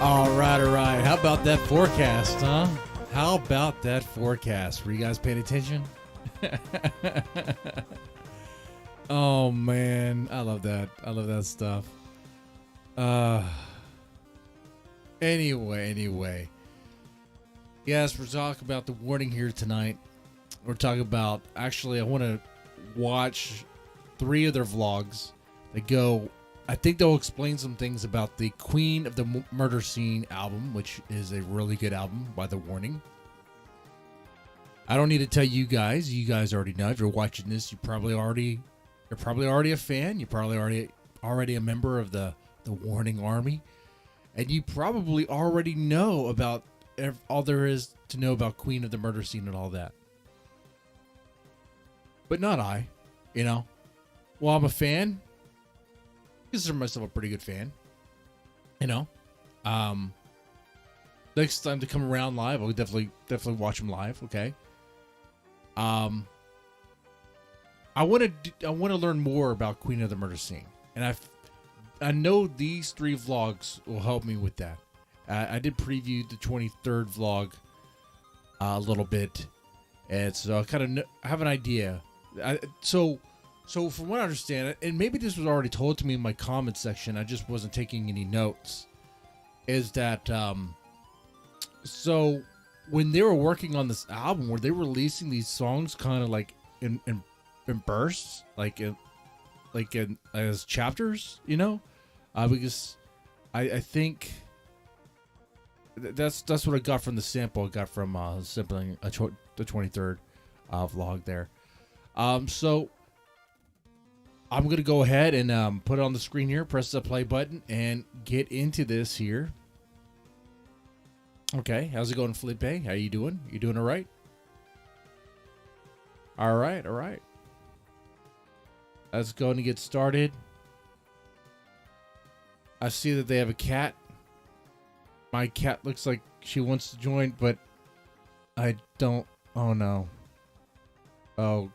All right, all right. How about that forecast, huh? How about that forecast? Were you guys paying attention? Oh, man. I love that. I love that stuff. Anyway. Yes, we're talking about the warning here tonight. We're talking about, actually, I want to watch 3 of their vlogs. They go, I think they'll explain some things about the Queen of the Murder Scene album, which is a really good album by The Warning. I don't need to tell you guys. You guys already know. If you're watching this, you're probably already a fan. You're probably already a member of the Warning Army. And you probably already know about all there is to know about Queen of the Murder Scene and all that. But not I, you know. Well, I'm a fan. I consider myself a pretty good fan. You know. Next time to come around live, I'll definitely watch them live, okay? I want to learn more about Queen of the Murder Scene. And I know these 3 vlogs will help me with that. I did preview the 23rd vlog a little bit, and so I kind of have an idea. So from what I understand, and maybe this was already told to me in my comment section, I just wasn't taking any notes, is that so when they were working on this album, were they releasing these songs kind of like in bursts, like as chapters, you know? Because I think that's what I got from the sample I got from sampling the 23rd vlog there. So I'm gonna go ahead and put it on the screen here, press the play button, and get into this here. Okay, how's it going, Felipe? How you doing? You doing all right? All right. Let's go and get started. I see that they have a cat. My cat looks like she wants to join, but I don't. Oh, no. Oh.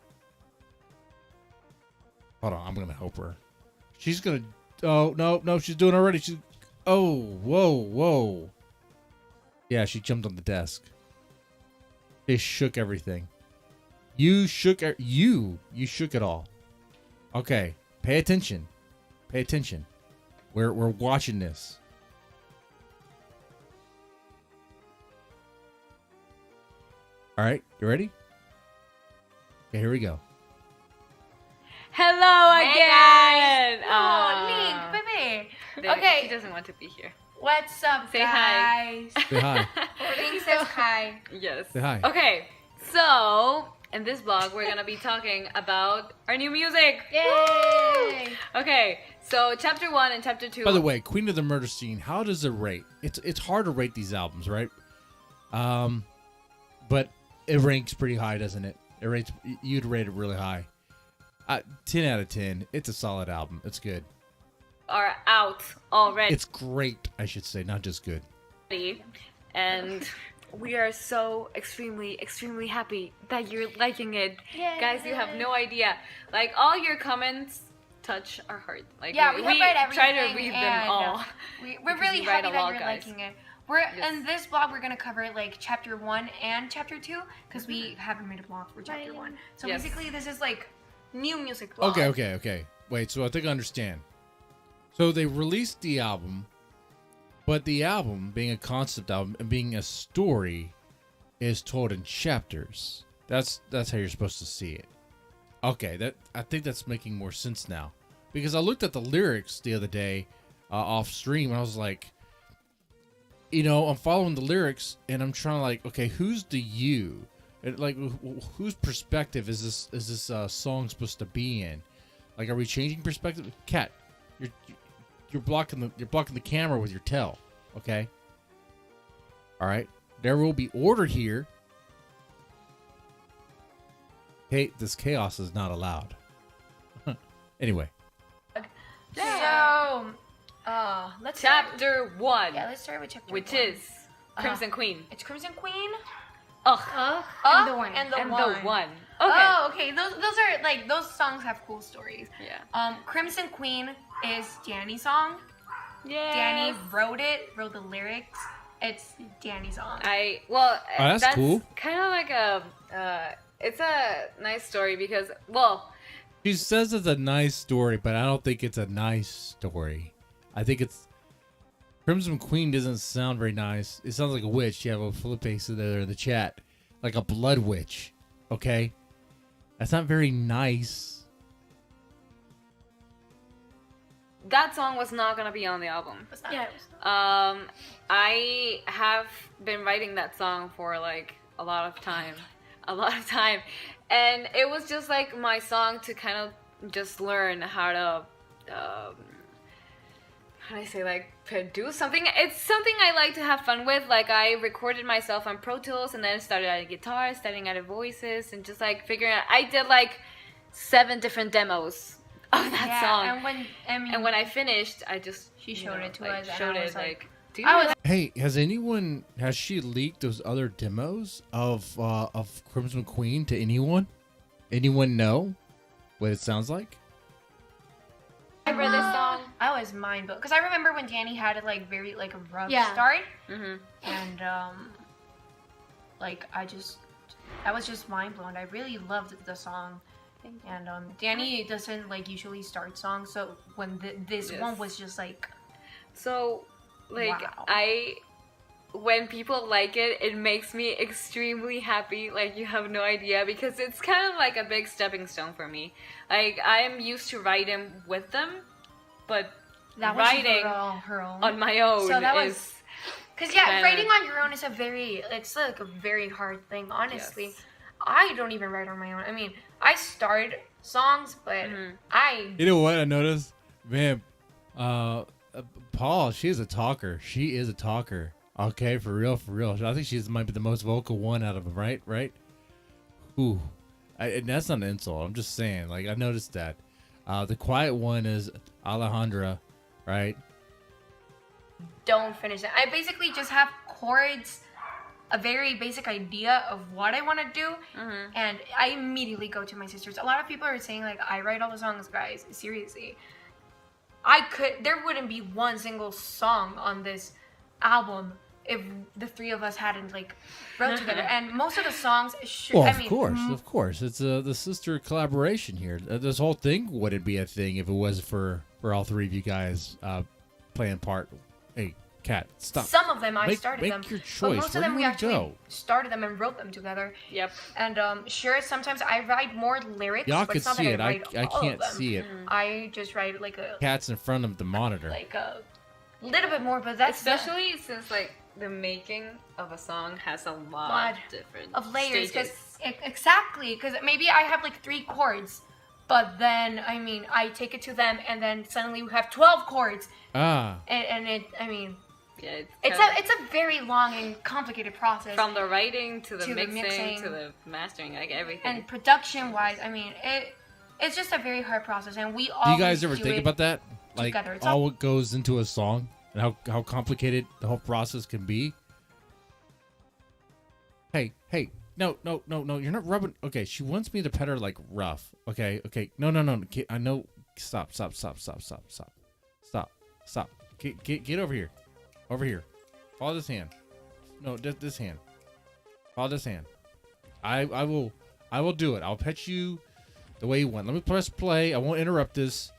Hold on, I'm going to help her. She's going to... Oh, no, she's doing it already. She's... Oh, whoa. Yeah, she jumped on the desk. They shook everything. You shook it all. Okay, pay attention. We're watching this. All right, you ready? Okay, here we go. Hello again. Oh, Link, baby. Okay. She doesn't want to be here. What's up, Say guys? hi. Say hi. Link says hi. Yes. Say hi. Okay, so in this vlog, we're gonna be talking about our new music. Yay! Woo! Okay, so chapter 1 and chapter 2. By the way, Queen of the Murder Scene, how does it rate? It's hard to rate these albums, right? But it ranks pretty high, doesn't it? You'd rate it really high. 10 out of 10. It's a solid album. It's good. Are out already. It's great, I should say, not just good. And we are so extremely happy that you're liking it. Yay. Guys, you have no idea. Like, all your comments touch our heart. Like, Yeah, we have read everything. try to read them all. We're really you write happy a that lot, you're guys. liking it. In this vlog, we're gonna cover like chapter 1 and chapter 2 because we haven't made a vlog for chapter 1. So Yes. basically, this is like new music vlog. Okay. Wait, so I think I understand. So they released the album, but the album, being a concept album and being a story, is told in chapters. That's how you're supposed to see it. Okay, I think that's making more sense now. Because I looked at the lyrics the other day off stream, and I was like, you know, I'm following the lyrics, and I'm trying to like, okay, who's the you? And like, whose perspective is this song supposed to be in? Like, are we changing perspective? Cat, you're blocking the camera with your tail. Okay. All right. There will be order here. Hey, this chaos is not allowed. Anyway. So, let's Chapter 1. Yeah, let's start with chapter 1. Which is Crimson Queen. It's Crimson Queen. And the one. And the And one. the one. Okay. Oh, okay. Those are like those songs have cool stories. Yeah. Crimson Queen is Danny's song. Yeah. Danny wrote the lyrics. It's Danny's song. That's cool. Kind of like it's a nice story because, She says it's a nice story, but I don't think it's a nice story. I think it's Crimson Queen doesn't sound very nice. It sounds like a witch. You have a Felipe there in the chat, like a blood witch. Okay, that's not very nice. that song was not gonna be on the album. It's not. Yeah. I have been writing that song for like a lot of time, and it was just like my song to kind of just learn how to, how do I say, like, produce something. It's something I like to have fun with. Like, I recorded myself on Pro Tools and then started adding guitar, studying out of voices, and just like figuring out. I did like 7 different demos of that song. And when I finished, I just she showed it to like, us. Showed and I it was like. Hey, has she leaked those other demos of Crimson Queen to anyone? Anyone know what it sounds like? Remember this song? I was mind blown because I remember when Danny had it like very like a rough start, and like I was just mind blown. I really loved the song, and Danny doesn't like usually start songs, so when this one was just like so. Like, wow. when people like it, it makes me extremely happy. Like, you have no idea, because it's kind of like a big stepping stone for me. Like, I'm used to writing with them, but that writing her own. on my own so that is... Because, writing on your own is it's like a very hard thing, honestly. Yes. I don't even write on my own. I mean, I start songs, but You know what I noticed? Man, Paul, she is a talker. She is a talker. Okay, for real. I think she might be the most vocal one out of them, right? Ooh. And that's not an insult. I'm just saying. Like, I noticed that. The quiet one is Alejandra, right? Don't finish it. I basically just have chords, a very basic idea of what I want to do, and I immediately go to my sisters. A lot of people are saying, like, I write all the songs, guys. Seriously. There wouldn't be one single song on this album if the 3 of us hadn't like wrote together. And most of the songs of course. It's the sister collaboration here. This whole thing wouldn't be a thing if it was for all 3 of you guys playing part. Hey, Kat, stop. Some of them I started them. Make your choice. But most of them we actually started them and wrote them together. Yep. And sure, sometimes I write more lyrics. Y'all but can it's not see that it. I can't see it. I just write like a... Cat's in front of the monitor. Like a little bit more, but that's... Especially since like the making of a song has a lot of different of layers. Stages. Exactly, because maybe I have like 3 chords. But then, I mean, I take it to them, and then suddenly we have 12 chords. And it, I mean... Yeah, it's a very long and complicated process. From the writing to the mixing to the mastering, like everything. And production-wise, I mean, it's just a very hard process, and we all. Do you guys ever think about that? Like together. all what goes into a song and how complicated the whole process can be. Hey, no, you're not rubbing. Okay, she wants me to pet her like rough. Okay, no. I know. Stop. Get over here. Over here. Follow this hand. No, this hand. Follow this hand. I will do it. I'll pet you the way you want. Let me press play. I won't interrupt this.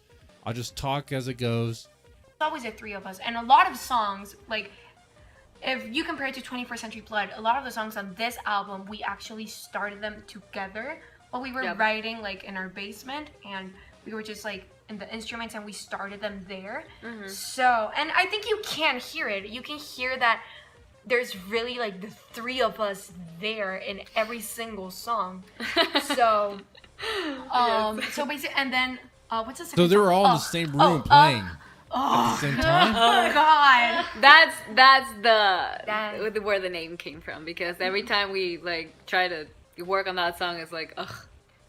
I'll just talk as it goes. It's always the 3 of us. And a lot of songs, like, if you compare it to 21st Century Blood, a lot of the songs on this album, we actually started them together while we were writing, like, in our basement. And we were just, like, in the instruments, and we started them there. So, and I think you can hear it. You can hear that there's really like the 3 of us there in every single song. So, so basically, and then what's the second? So they were all in the same room playing at the same time. Oh God, that's where the name came from, because every time we like try to work on that song, it's like ugh.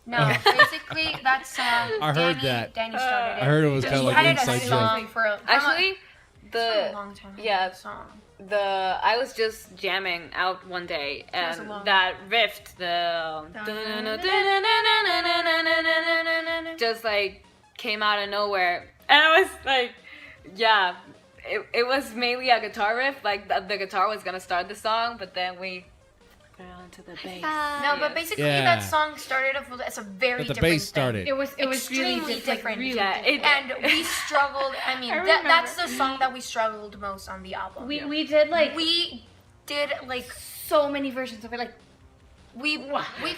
No, basically that song. I heard that. Danny started it. I heard it was kind of like an inside joke. Actually, a long time song. I was just jamming out one day, and that riff, just like came out of nowhere, and I was like, yeah, it was mainly a guitar riff. Like the guitar was gonna start the song, but then we put it onto the bass. No, but basically that song started off as a very But the different bass started. thing. It was extremely really different. Really Yeah, different. And we struggled. I mean, that's the song that we struggled most on the album. We did like We did like so many versions of it. Like we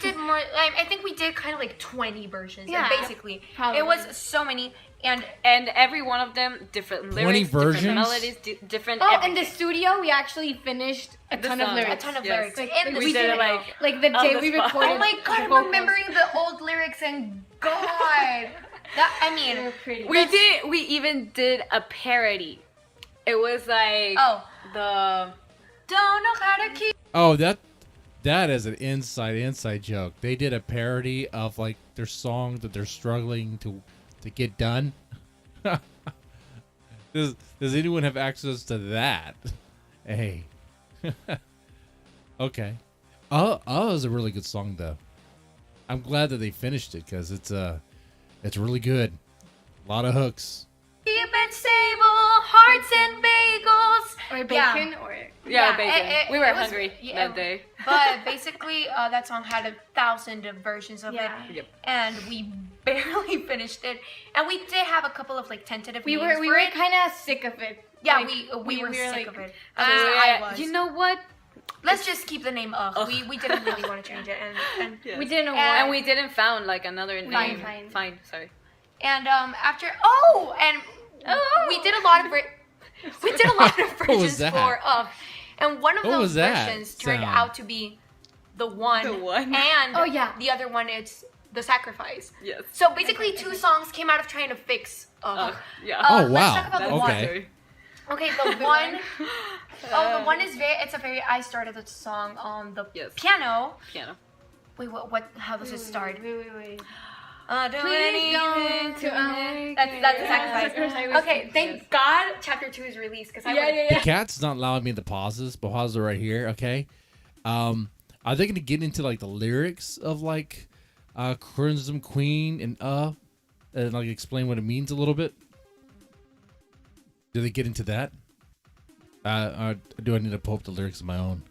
did more. I think we did kind of like 20 versions. Yeah. Basically, Probably. it was so many. And every one of them different 20 lyrics, versions? different melodies, different. oh, everything. in the studio we actually finished a The ton of song. lyrics. a ton of Yes. lyrics. Like, in we the did it studio. like the on day the we spot. recorded. Oh my god, the I'm vocals. remembering the old lyrics and God. I mean, They were pretty. We even did a parody. It was like the don't know how to keep. Oh, that is an inside joke. They did a parody of like their song that they're struggling to get done. Does anyone have access to that? Hey. Okay. Oh, is a really good song though. I'm glad that they finished it because it's really good. A lot of hooks. Keep it stable, hearts and bagels. Or Yeah. bacon or bacon. We were it was- hungry yeah, that day. But basically, that song had 1,000 versions of Yeah. it, Yep. and we barely finished it. And we did have a couple of like tentative. we names were for it. kind of sick of it. Yeah, Like, we were sick like, of it. So At least I was. you know what? Let's just keep the name Ugh. We didn't really want to change it, and Yes. we didn't know And And we didn't found like another name. Fine. Sorry. after we did a lot of What was versions that? for Ugh, and one of What was those that versions turned sound? out to be the one, The one. and Oh, yeah. the other one it's the sacrifice. Yes. So basically, two songs came out of trying to fix Ugh. Yeah. Oh, Let's wow. talk about the That's one. Okay. Okay, the one. The one is very. I started the song on the Yes. piano. Piano. Wait, what? How does it start? Wait. Do Please anything don't to make That's it. the Yeah. sacrifice. Okay, thank God chapter 2 is released because I would. The cat's not allowing me to pauses, but pause it right here, okay? Are they gonna get into like the lyrics of like Crimson Queen and like explain what it means a little bit? Do they get into that? Or do I need to pull up the lyrics of my own?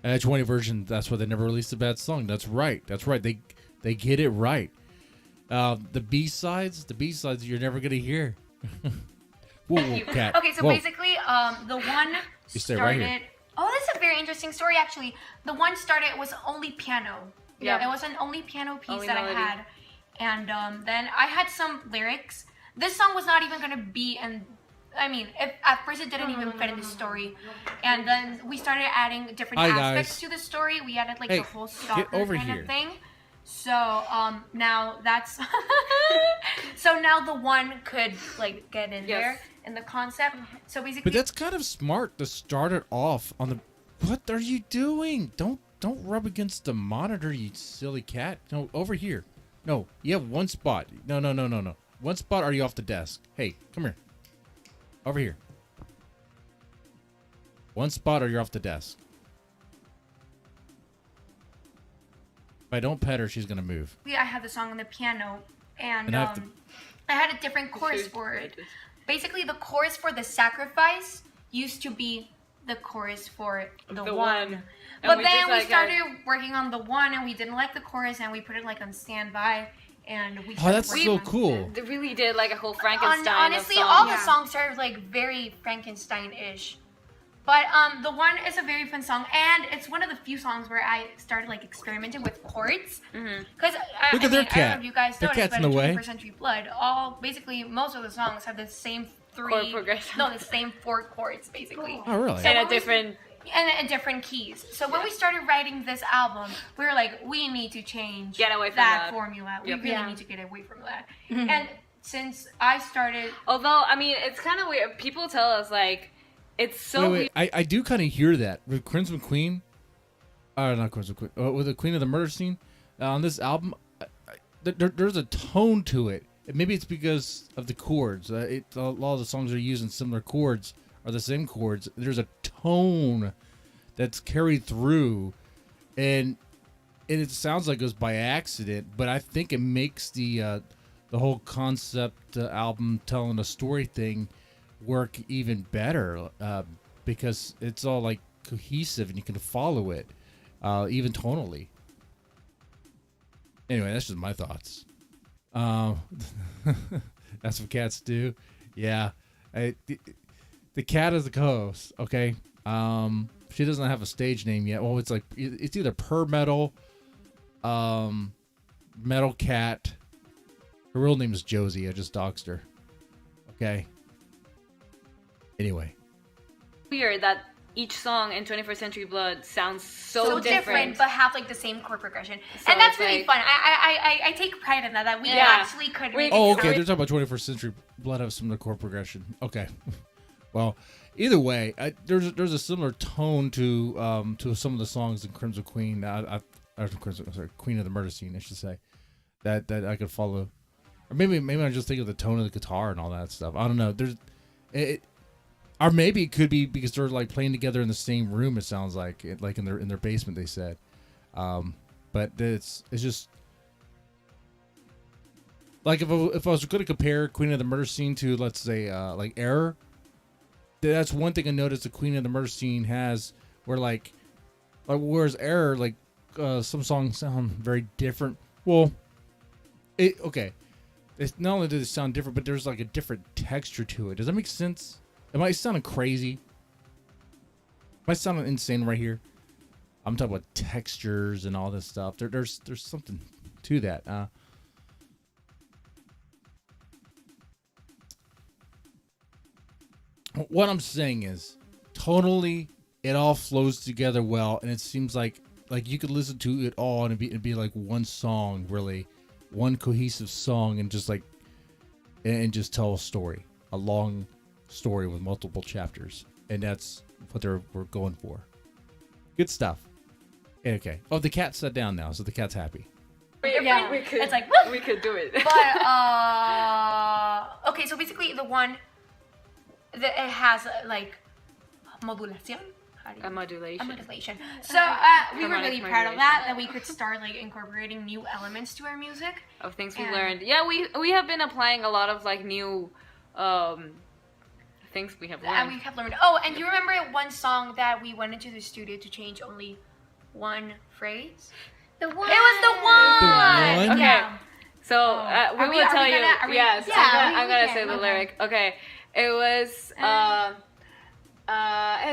20 version, that's why they never released a bad song. That's right. They get it right. The B-sides you're never gonna hear. Whoa, cat. Okay, so Whoa. basically, the one You stay started. right here. Oh, that's a very interesting story, actually. The one started was only piano. Yeah. It was an only piano piece Only that melody. I had, and then I had some lyrics. This song was not even gonna be in. I mean, at first it didn't even fit in the story, and then we started adding different Hi, aspects guys. to the story. We added like Hey, the whole stalker over kind here. of thing. So now that's so now the one could like get in Yes. there in the concept. So basically, But that's kind of smart to start it off on the. What are you doing? Don't rub against the monitor, you silly cat. No, over here. No, you have one spot. No. One spot. Or are you off the desk? Hey, come here. Over here. One spot, or you're off the desk. If I don't pet her, she's gonna move. I had the song on the piano, and I have to- I had a different chorus for it. Basically, the chorus for the sacrifice used to be the chorus for the The one. one. But we then just, we like, started working on the one, and we didn't like the chorus, and we put it like on standby, and we. Oh, that's started so working on cool. They really did like a whole Frankenstein. Honestly, of all songs. the songs are like very Frankenstein-ish. But the one is a very fun song, and it's one of the few songs where I started like experimenting with chords. Because Look I at their mean, I don't know cat. if you guys Their noticed, cat's but in the way. 21st Century Blood, most of the songs have the same Chord progression. No, the same 4 chords basically. Oh, really? And when a we- different. And different keys. So when we started writing this album, we were like, we need to change Get away from that that. formula. We Yep. really Yeah. need to get away from that. And since I started, Although I mean, it's kind of weird. People tell us like, it's so Wait, I do kind of hear that with Crimson Queen. Not Crimson Queen. With the Queen of the Murder Scene on this album, there's a tone to it. Maybe it's because of the chords. A lot of the songs are using similar chords, are the same chords. There's a tone that's carried through, and it sounds like it was by accident. But I think it makes the the whole concept album telling a story thing work even better because it's all like cohesive and you can follow it even tonally. Anyway, that's just my thoughts. That's what cats do. Yeah. The cat is the co-host, okay? She doesn't have a stage name yet. Well, it's like it's either Per Metal, Metal Cat. Her real name is Josie. I just doxed her. Okay. Anyway. Weird that each song in 21st Century Blood sounds so different, but have like the same chord progression, So and that's it's really like- fun. I take pride in that we actually could. Make Oh, it okay. sound- They're talking about 21st Century Blood have similar chord progression. Okay. Well, either way, there's a similar tone to some of the songs in Crimson Queen. Queen of the Murder Scene, I should say. That I could follow, or maybe I just think of the tone of the guitar and all that stuff. I don't know. Or maybe it could be because they're like playing together in the same room. It sounds like like in their basement. They said, but it's just like if I was going to compare Queen of the Murder Scene to, let's say, like Error. That's one thing I noticed the Queen of the Murder Scene has, where like whereas Error, like some songs sound very different. Well, it's not only does it sound different, but there's like a different texture to it. Does that make sense? Am I sounding crazy? Am I sounding insane right here? I'm talking about textures and all this stuff. There's something to that. What I'm saying is, tonally, it all flows together well, and it seems like you could listen to it all and it'd be like one song, really, one cohesive song, and just just tell a story, a long story with multiple chapters, and that's what we're going for. Good stuff. Okay. Oh, the cat sat down now, so the cat's happy. Yeah. we could. It's like, we could do it. But okay, so basically the one that it has like modulation. How do you- A modulation. A modulation. So we were really Harmonic proud of modulation. that we could start like incorporating new elements to our music. Of things we And- learned. Yeah, we have been applying a lot of like new things we have And learned. we have learned. Oh, and you remember one song that we went into the studio to change only one phrase? The one. It was the one. one? Okay. Yeah. So we Are we- will are tell we you. gonna- are we- Yes, Yeah, I'm we gonna can, say the okay. lyric. Okay, it was.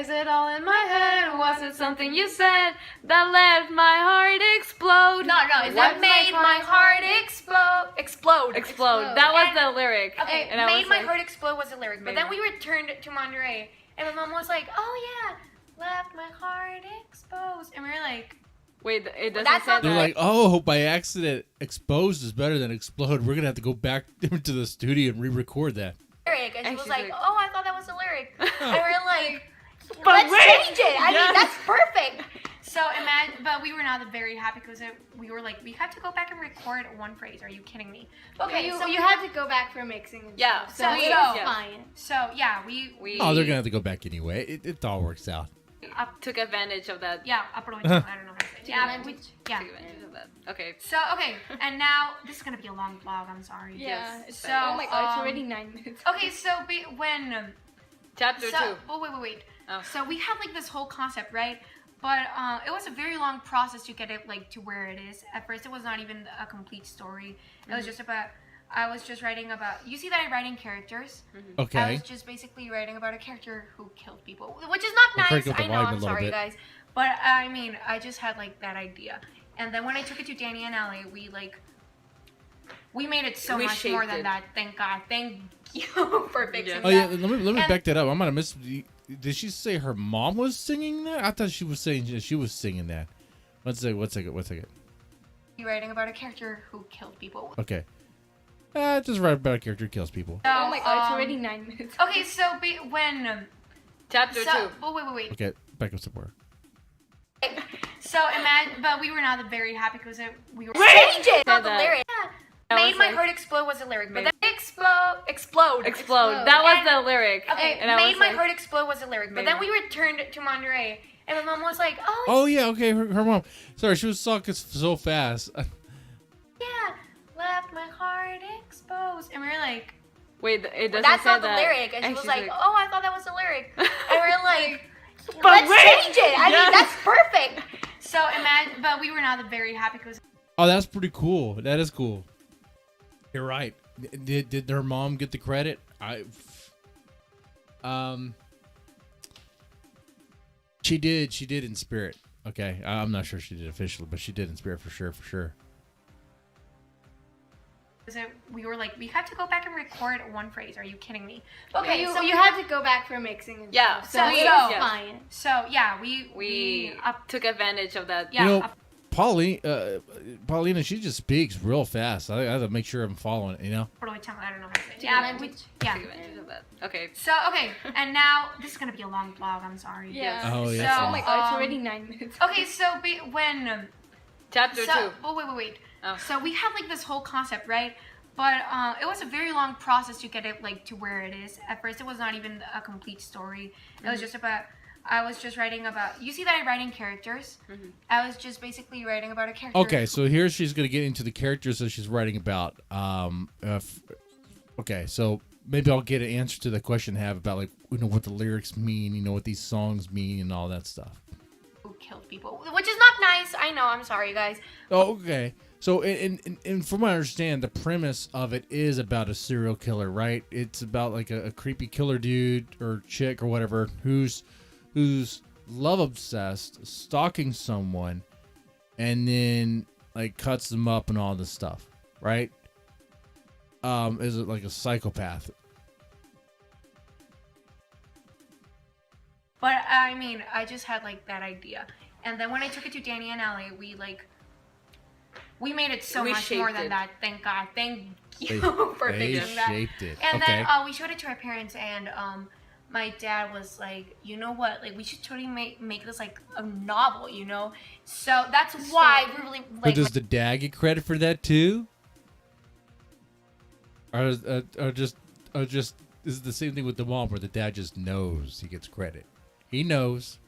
Is it all in my head? Was it something you said that let my heart explode? No, is that made my heart explode? Explode. Explode. That was And- the lyric. Okay, And I made was my like- heart explode was the lyric. But Made then my- we returned to Monterey, and my mom was like, "Oh yeah, left my heart exposed," and we were like, Wait, it doesn't That's say not that. They're like, oh, by accident, exposed is better than explode. We're gonna have to go back into the studio and re-record that. "Lyric," and she And was she's like, like- "Oh, I thought that was the lyric," and we're like, But "Let's wait, change it." I yes. mean, that's perfect. So imagine, but we were not very happy because we were like, we have to go back and record one phrase. Are you kidding me? Okay, so so you had to go back for mixing. And Yeah, stuff, so so we- it's yeah. fine. So yeah, we Oh, they're gonna have to go back anyway. It all works out. took advantage of that. yeah, aprovechamos. I don't know how to say it. Yeah, advantage. yeah. Took advantage of that. Okay. So okay, and now this is gonna be a long vlog. I'm sorry. Yeah. Yes. So, So, oh my god, it's um, already 9 minutes. Okay, so when Chapter so, 2. oh wait. Oh. So we had like this whole concept, right? But it was a very long process to get it like to where it is. At first, it was not even a complete story. It was just about. I was just writing about. You see that I'm writing characters. I Okay. was just basically writing about a character who killed people, which is not We'll nice. crank up the I know. volume a I'm little sorry, bit. guys. But I mean, I just had like that idea, and then when I took it to Danny and Ellie, we made it so We much more shaped than it. that. Thank God. Thank you for fixing Oh yeah. that. Let me And- back that up. I might have missed. Did she say her mom was singing that? I thought she was saying that she was singing that. One second. Writing about a character who killed people. Okay. Just write about a character who kills people. So, Oh my god, it's already 9 minutes. Okay, so when Chapter 2. oh wait. Okay, back up somewhere. So imagine, but we were not very happy because we were Change it! Not the Said that. lyric. I Made was my like- heart explode was the lyric, but Made- then explode. Explode. That was And- the lyric. Okay, And I made was my like- heart explode was the lyric, but Made then my- we returned to Monterey, and my mom was like, "Oh Oh yeah, okay. Her mom. Sorry, she was talking so fast. yeah, left my heart exposed. And we were like, Wait, it doesn't that's say not the that. lyric. And she was she's like, oh, I thought that was the lyric. And we're like, But let's wait. change it. I Yes. mean, that's perfect. So imagine, but we were not very happy because Oh, that's pretty cool. That is cool. You're right. Did her mom get the credit? She did. She did in spirit. Okay, I'm not sure she did officially, but she did in spirit for sure. For sure. we were like, we have to go back and record one phrase. Are you kidding me? Okay, Okay, so you had to go back for mixing and Yeah, stuff. so that's we- so yes. fine. So yeah, we We took advantage of that. yeah. You know, Paulina, she just speaks real fast. I have to make sure I'm following it. You know. I don't know how to say it. Take Yeah, advantage. yeah. Took advantage of that. Okay. So okay, and now this is gonna be a long vlog. I'm sorry. Yeah. Oh, yeah. So, Oh my god, it's um, already 9 minutes. Okay, so when Chapter so 2. oh wait. Oh. So we had like this whole concept, right? But it was a very long process to get it like to where it is. At first, it was not even a complete story. It was just about. I was just writing about. You see that I write in characters. I was just basically writing about a character. Okay, so here she's gonna get into the characters that she's writing about. Okay, so maybe I'll get an answer to the question I have about like what the lyrics mean, what these songs mean, and all that stuff. Who killed people, which is not nice. I know. I'm sorry, guys. Oh, okay. So, and from what I understand, the premise of it is about a serial killer, right? It's about like a creepy killer dude or chick or whatever who's love obsessed, stalking someone, and then like cuts them up and all this stuff, right? Is it like a psychopath? But I mean, I just had like that idea, and then when I took it to Danny and Ellie, we made it so We much more shaped than it. that. Thank God. Thank you They- for they doing that. shaped it. And Okay. then we showed it to our parents, and my dad was like, you know what? Like, we should totally make this like a novel, So that's why we really But like. does the dad get credit for that too? Or just is it the same thing with the mom where the dad just knows he gets credit? He knows.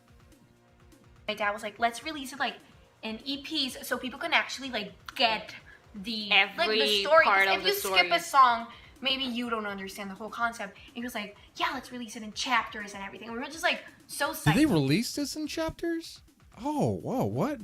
My dad was like, let's release it like in EPs so people can actually like get the Every the story. 'Cause part of if the you story. skip a song, maybe you don't understand the whole concept. And he was like, yeah, let's release it in chapters and everything. We were just like so Did they psyched release this in chapters? Oh, whoa, what?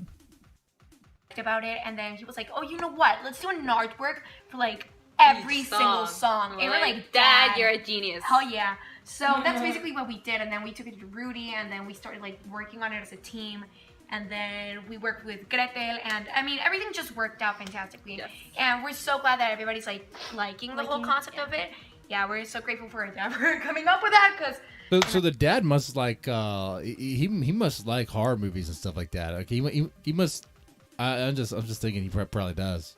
about it. And then he was like, oh, you know what? Let's do an artwork for like every Each single song. And we're like, Dad, you're a genius. hell yeah. So that's basically what we did. And then we took it to Rudy, and then we started like working on it as a team. And then we worked with Gretel, and I mean, everything just worked out fantastically. Yes. And we're so glad that everybody's like liking the whole Liking, concept of it. Yeah, we're so grateful for our dad for coming up with that, because So the dad must like he must like horror movies and stuff like that. Okay, he must. I'm just thinking he probably does.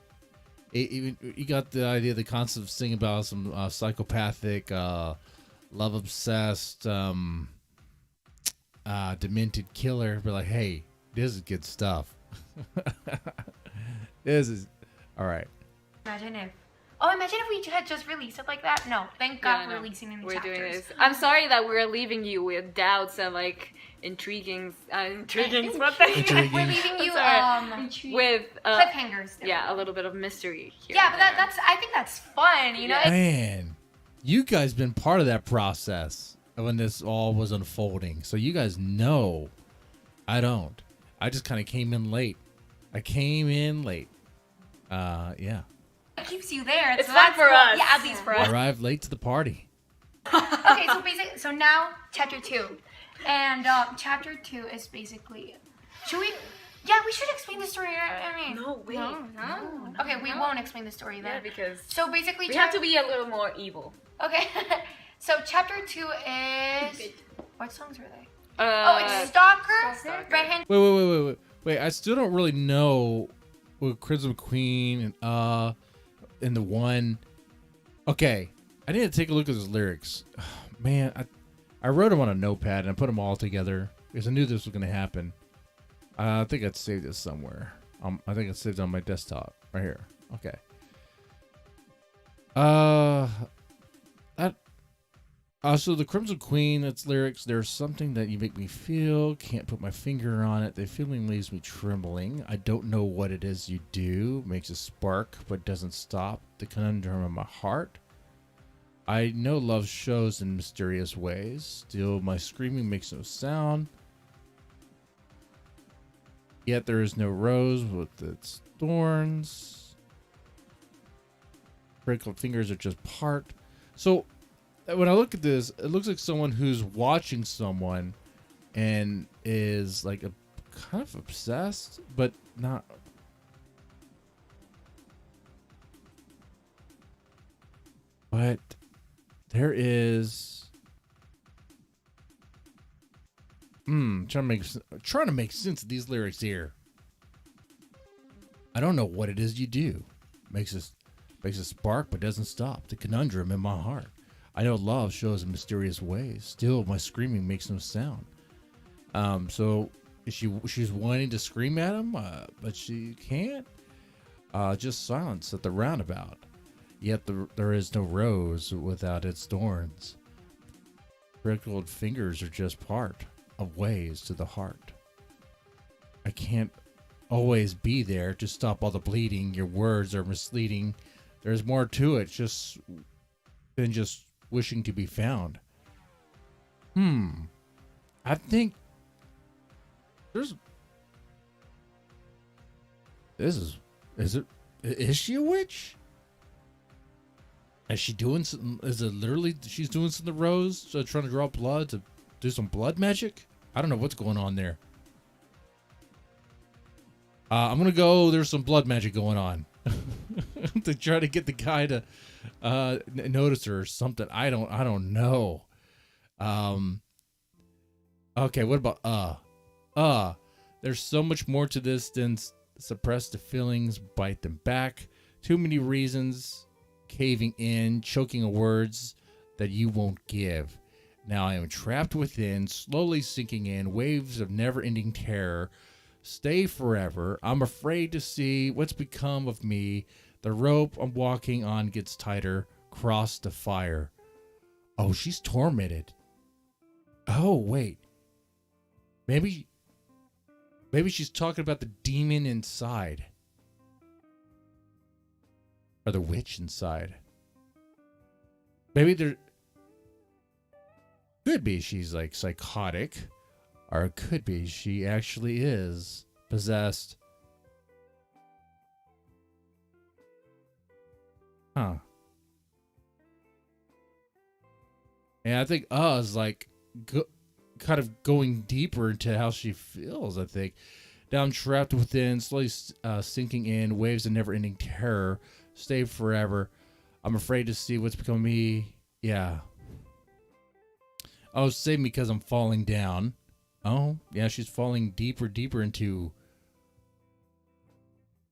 He got the idea, the concept of singing about some psychopathic, love obsessed, demented killer. But like, hey, this is good stuff. This is all right. imagine if we had just released it like that. No, thank God Yeah, we're no. releasing it in We're chapters. doing this. I'm sorry that we're leaving you with doubts and like intriguing. What the Intriguing. We're leaving you Sorry. With cliffhangers. yeah, a little bit of mystery here. Yeah, and but there. that's I think that's fun, you know. Yeah. Man, you guys been part of that process when this all was unfolding, so you guys know. I don't. I just kind of came in late. Yeah. It keeps you there. It's that's fun for cool. us. Yeah, at least for us. Arrived late to the party. Okay, so now chapter 2, and chapter 2 is basically. Should we? Yeah, we should explain the story. I mean, No, wait. No. okay, we won't explain the story Yeah, then. because So basically, we have to be a little more evil. Okay, so chapter 2 is. What songs are they? Oh, It's Stalker, Stalker. Red Hand. Wait. I still don't really know what Crimson Queen and the one. Okay, I need to take a look at his lyrics. Man, I wrote them on a notepad and I put them all together because I knew this was going to happen. I think I'd saved this somewhere. I think it's saved on my desktop right here. Okay. So the Crimson Queen, its lyrics, there's something that you make me feel, can't put my finger on it. The feeling leaves me trembling. I don't know what it is you do. Makes a spark, but doesn't stop. The conundrum of my heart. I know love shows in mysterious ways. Still, my screaming makes no sound. Yet there is no rose with its thorns. Prickled fingers are just part. So, when I look at this, it looks like someone who's watching someone and is like a kind of obsessed, but not. But there is. Trying to make sense of these lyrics here. I don't know what it is you do. Makes a spark, but doesn't stop. The conundrum in my heart. I know love shows in mysterious ways. Still, my screaming makes no sound. So she's wanting to scream at him, but she can't. Just silence at the roundabout. Yet there is no rose without its thorns. Prickled fingers are just part of ways to the heart. I can't always be there to stop all the bleeding. Your words are misleading. There's more to it than just wishing to be found. I think is she a witch? Is she doing something? Is it literally she's doing something to Rose? So trying to draw blood to do some blood magic? I don't know what's going on there. I'm gonna go. There's some blood magic going on to try to get the guy to notice her or something. I don't know. Okay, what about there's so much more to this than suppress the feelings, bite them back. Too many reasons, caving in, choking on words that you won't give. Now I am trapped within, slowly sinking in, waves of never-ending terror. Stay forever. I'm afraid to see what's become of me. The rope I'm walking on gets tighter. Cross the fire. Oh, she's tormented. Oh, wait. Maybe she's talking about the demon inside. Or the witch inside. Maybe there could be she's like psychotic. Or it could be she actually is possessed. Huh. And I think is like kind of going deeper into how she feels, I think. Now I'm trapped within, slowly sinking in, waves of never-ending terror. Stay forever. I'm afraid to see what's become me. Yeah. Oh, save me because I'm falling down. Oh, yeah, she's falling deeper into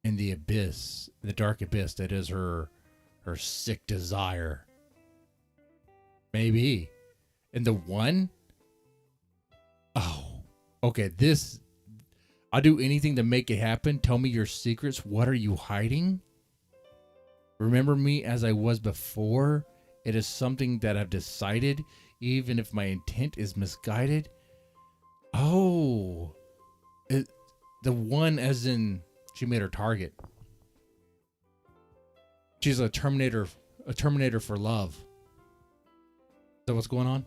in the abyss, the dark abyss that is her sick desire. Maybe. And the one? Oh, okay, I'll do anything to make it happen. Tell me your secrets. What are you hiding? Remember me as I was before. It is something that I've decided, even if my intent is misguided. Oh, the one as in she made her target. She's a Terminator for love. Is that what's going on?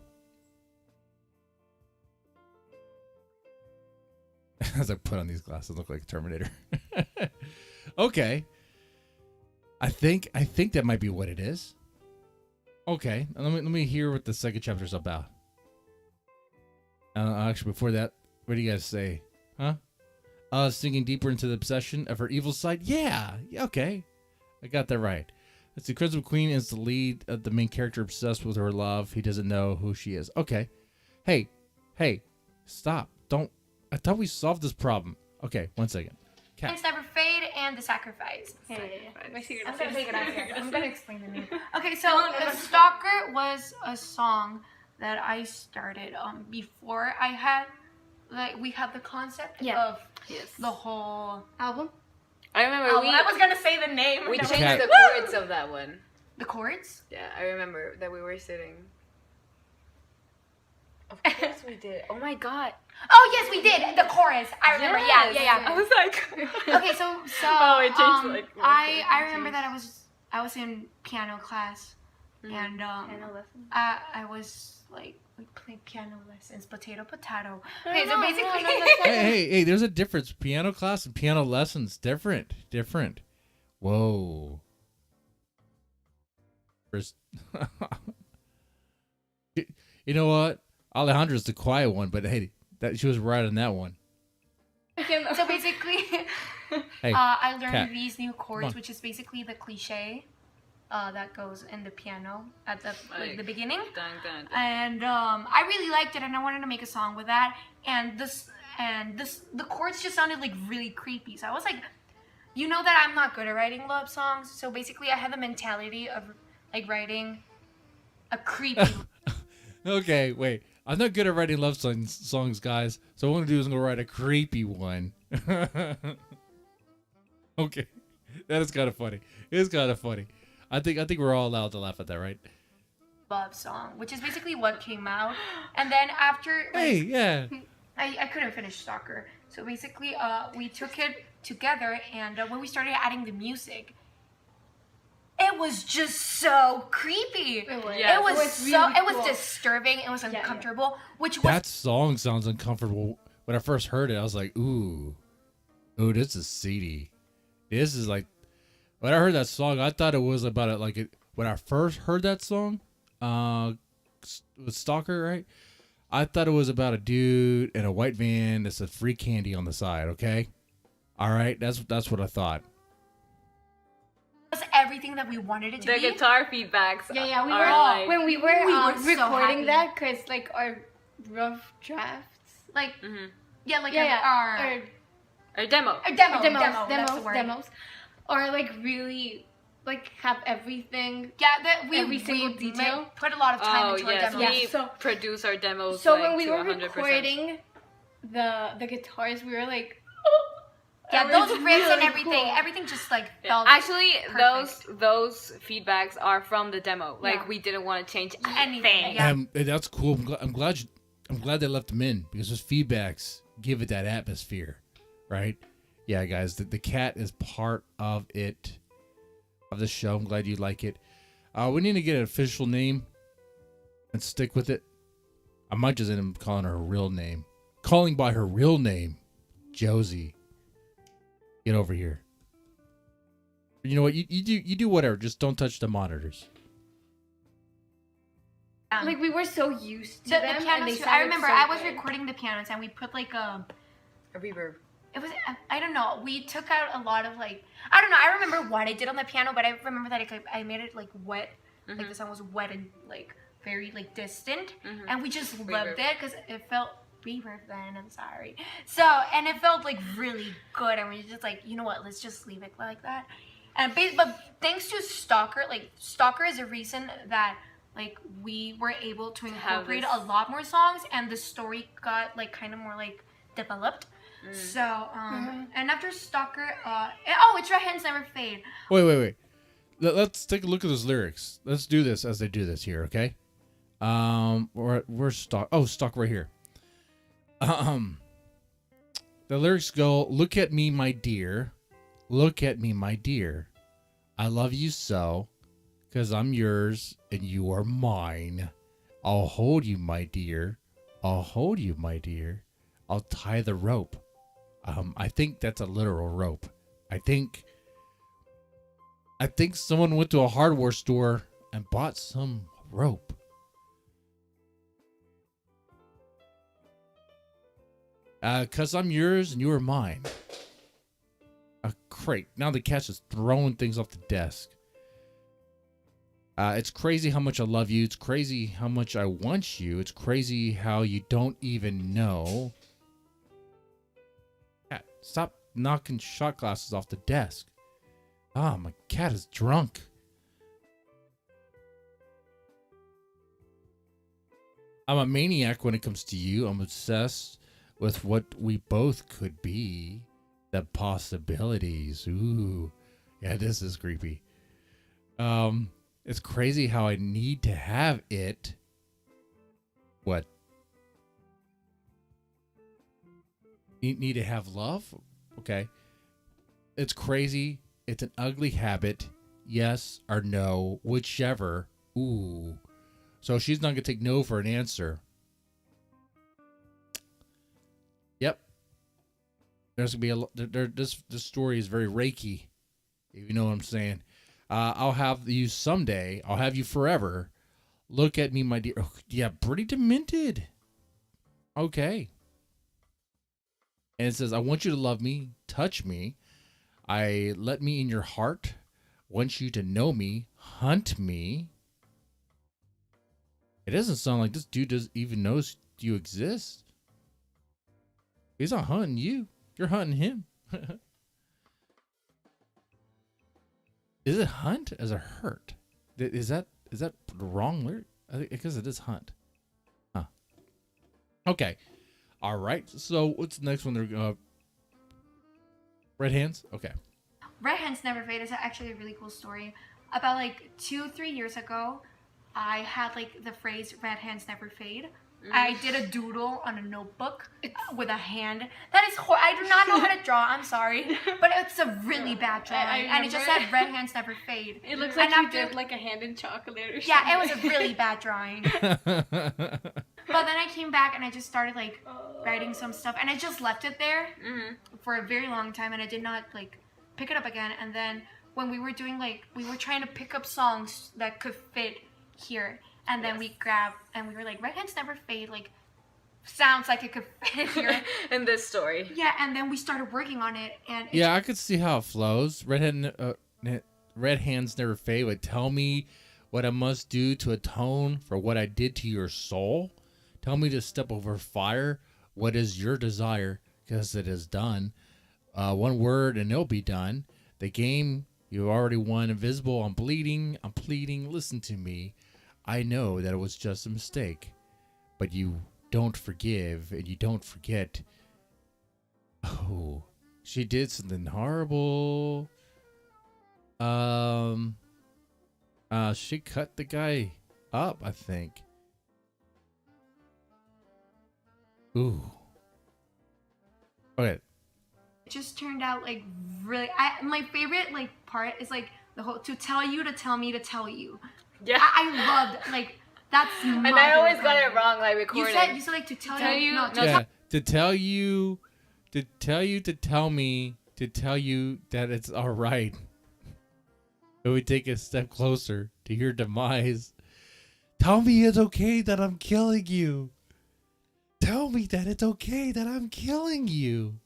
As I put on these glasses, I look like a Terminator. Okay. I think that might be what it is. Okay, let me hear what the second chapter is about. Actually, before that, what do you guys say? Huh? Sinking deeper into the obsession of her evil side? Yeah, okay. I got that right. Let's see, Crimson Queen is the lead of the main character obsessed with her love. He doesn't know who she is. Okay. Hey, stop. I thought we solved this problem. Okay, 1 second. Cat. It's Never Fade and The Sacrifice. Hey, my secret. I'm gonna take it out here. I'm gonna explain the name. Okay, so The Stalker was a song that I started before I had, like, we had the concept of the whole Album? I remember I was gonna say the name. we No. changed the chords of that one. The chords? Yeah, I remember that we were sitting. we did. Oh my god. Oh yes, we did the chorus. I remember. Yes. Yeah. I was like. Okay, so Oh, it changed, I remember that I was in piano class, and Piano lesson. I was like we played piano lessons, potato. Okay, so basically, Hey, there's a difference. Piano class and piano lessons, different. Whoa. First, you know what? Alejandra's the quiet one, but hey, she was right on that one. so basically, Hey, I learned Kat, these new come chords, on. which is basically the cliche that goes in the piano at the beginning. Dun, dun, dun. And I really liked it, and I wanted to make a song with that. And the chords just sounded like really creepy. So I was like, you know that I'm not good at writing love songs. So basically, I had the mentality of like writing a creepy. Okay, wait. I'm not good at writing love songs, guys. So what I'm gonna do is I'm gonna write a creepy one. Okay, that is kind of funny. It's kind of funny. I think we're all allowed to laugh at that, right? Love song, which is basically what came out. And then after, Hey, yeah. I couldn't finish Stalker. So basically, we took it together, and when we started adding the music, it was just so creepy. It was. Yeah. It was really so. It cool. was disturbing. It was yeah. uncomfortable. Which was That song sounds uncomfortable. When I first heard it, I was like, ooh, this is seedy. This is like, when I heard that song, I thought it was about it. Like when I first heard that song, with Stalker, right? I thought it was about a dude in a white van that said free candy on the side. Okay, all right, that's what I thought. was everything that we wanted it to The be. guitar feedbacks. Yeah, we are were like, when we were, we were so recording happy. that because like our rough drafts, Like Mhm. yeah, like our Or demo. that's the word. demos, or like really like have everything. Yeah, that we Every single detail. put a lot of time Oh into our yes, demos. we So- produce our demos. So like, when we to were 100%. recording the guitars, we were like, Yeah, that those was riffs and really everything, cool. everything just like Yeah. felt Actually, perfect. those feedbacks are from the demo. Like Yeah. we didn't want to change Anything, anything. yeah. And that's cool. I'm glad they left them in because those feedbacks give it that atmosphere, right? Yeah, guys, the cat is part of it, of the show. I'm glad you like it. We need to get an official name and stick with it. I might just end up calling her real name. Calling by her real name, Josie. Get over here. You know what? You do whatever. Just don't touch the monitors. like we were so used to the them. pianos. And they I sounded remember so I was good. recording the pianos and we put like a. A reverb. It was I don't know. We took out a lot of like I don't know. I remember what I did on the piano, but I remember that I made it like wet. Like the song was wet and like very like distant, and we just loved it because it felt reverb. Then I'm sorry. So and it felt like really good, and we were just like, you know what? Let's just leave it like that. And but thanks to Stalker, like Stalker is a reason that like we were able to incorporate this- a lot more songs, and the story got like kind of more like developed. So and after Stalker, it's Your Hands Never Fade. Wait. Let's take a look at those lyrics. Let's do this as they do this here, okay? Where's Stock? Oh, Stock right here. The lyrics go, "Look at me, my dear. Look at me, my dear. I love you so, 'cause I'm yours and you are mine. I'll hold you, my dear. I'll hold you, my dear. I'll tie the rope." I think that's a literal rope. I think someone went to a hardware store and bought some rope. "'Cause I'm yours and you are mine." Great. Now the cat's just throwing things off the desk. It's crazy how much I love you. It's crazy how much I want you. It's crazy how you don't even know. Cat, stop knocking shot glasses off the desk. My cat is drunk. I'm a maniac when it comes to you. I'm obsessed with what we both could be. The possibilities. Ooh. Yeah, this is creepy. It's crazy how I need to have it. What? need to have love. Okay. It's crazy. It's an ugly habit. Yes or no, whichever. Ooh. So she's not going to take no for an answer. Yep. There's going to be this story is very Reiki. If you know what I'm saying. I'll have you someday. I'll have you forever. Look at me, my dear. Oh, yeah, pretty demented. Okay. And it says, I want you to love me, touch me. I let me in your heart. Want you to know me, hunt me. It doesn't sound like this dude doesn't even knows you exist. He's not hunting you. You're hunting him. Is it hunt as a hurt? Is that the wrong lyric? I think because it is hunt. Huh. Okay. All right. So what's the next one? They're Red Hands. Okay. Red Hands Never Fade is actually a really cool story. About like 2-3 years ago, I had like the phrase "Red Hands Never Fade." I did a doodle on a notebook with a hand. That is I do not know how to draw. I'm sorry, but it's a really bad drawing, and it just said "Red Hands Never Fade." It looks like you did like a hand in chocolate or something. Yeah, it was a really bad drawing. But then I came back and I just started like writing some stuff, and I just left it there for a very long time, and I did not like pick it up again. And then when we were doing we were trying to pick up songs that could fit here. And then we grabbed, and we were like, Red Hands Never Fade, like, sounds like it could fit here. In this story. Yeah, and then we started working on it, and yeah, I could see how it flows. Red Hands Never Fade would tell me what I must do to atone for what I did to your soul. Tell me to step over fire. What is your desire? Because it is done. One word, and it'll be done. The game, you already won. Invisible, I'm bleeding. I'm pleading. Listen to me. I know that it was just a mistake, but you don't forgive and you don't forget. Oh, she did something horrible. She cut the guy up, I think. Ooh. Okay. it just turned out like really. My favorite like part is like the whole to tell you to tell me to tell you. Yeah. I loved like that's. And I always got it wrong, like recording. You said like to tell you. No, yeah, to tell you, to tell me, to tell you that it's all right. It would take a step closer to your demise. Tell me it's okay that I'm killing you. Tell me that it's okay that I'm killing you.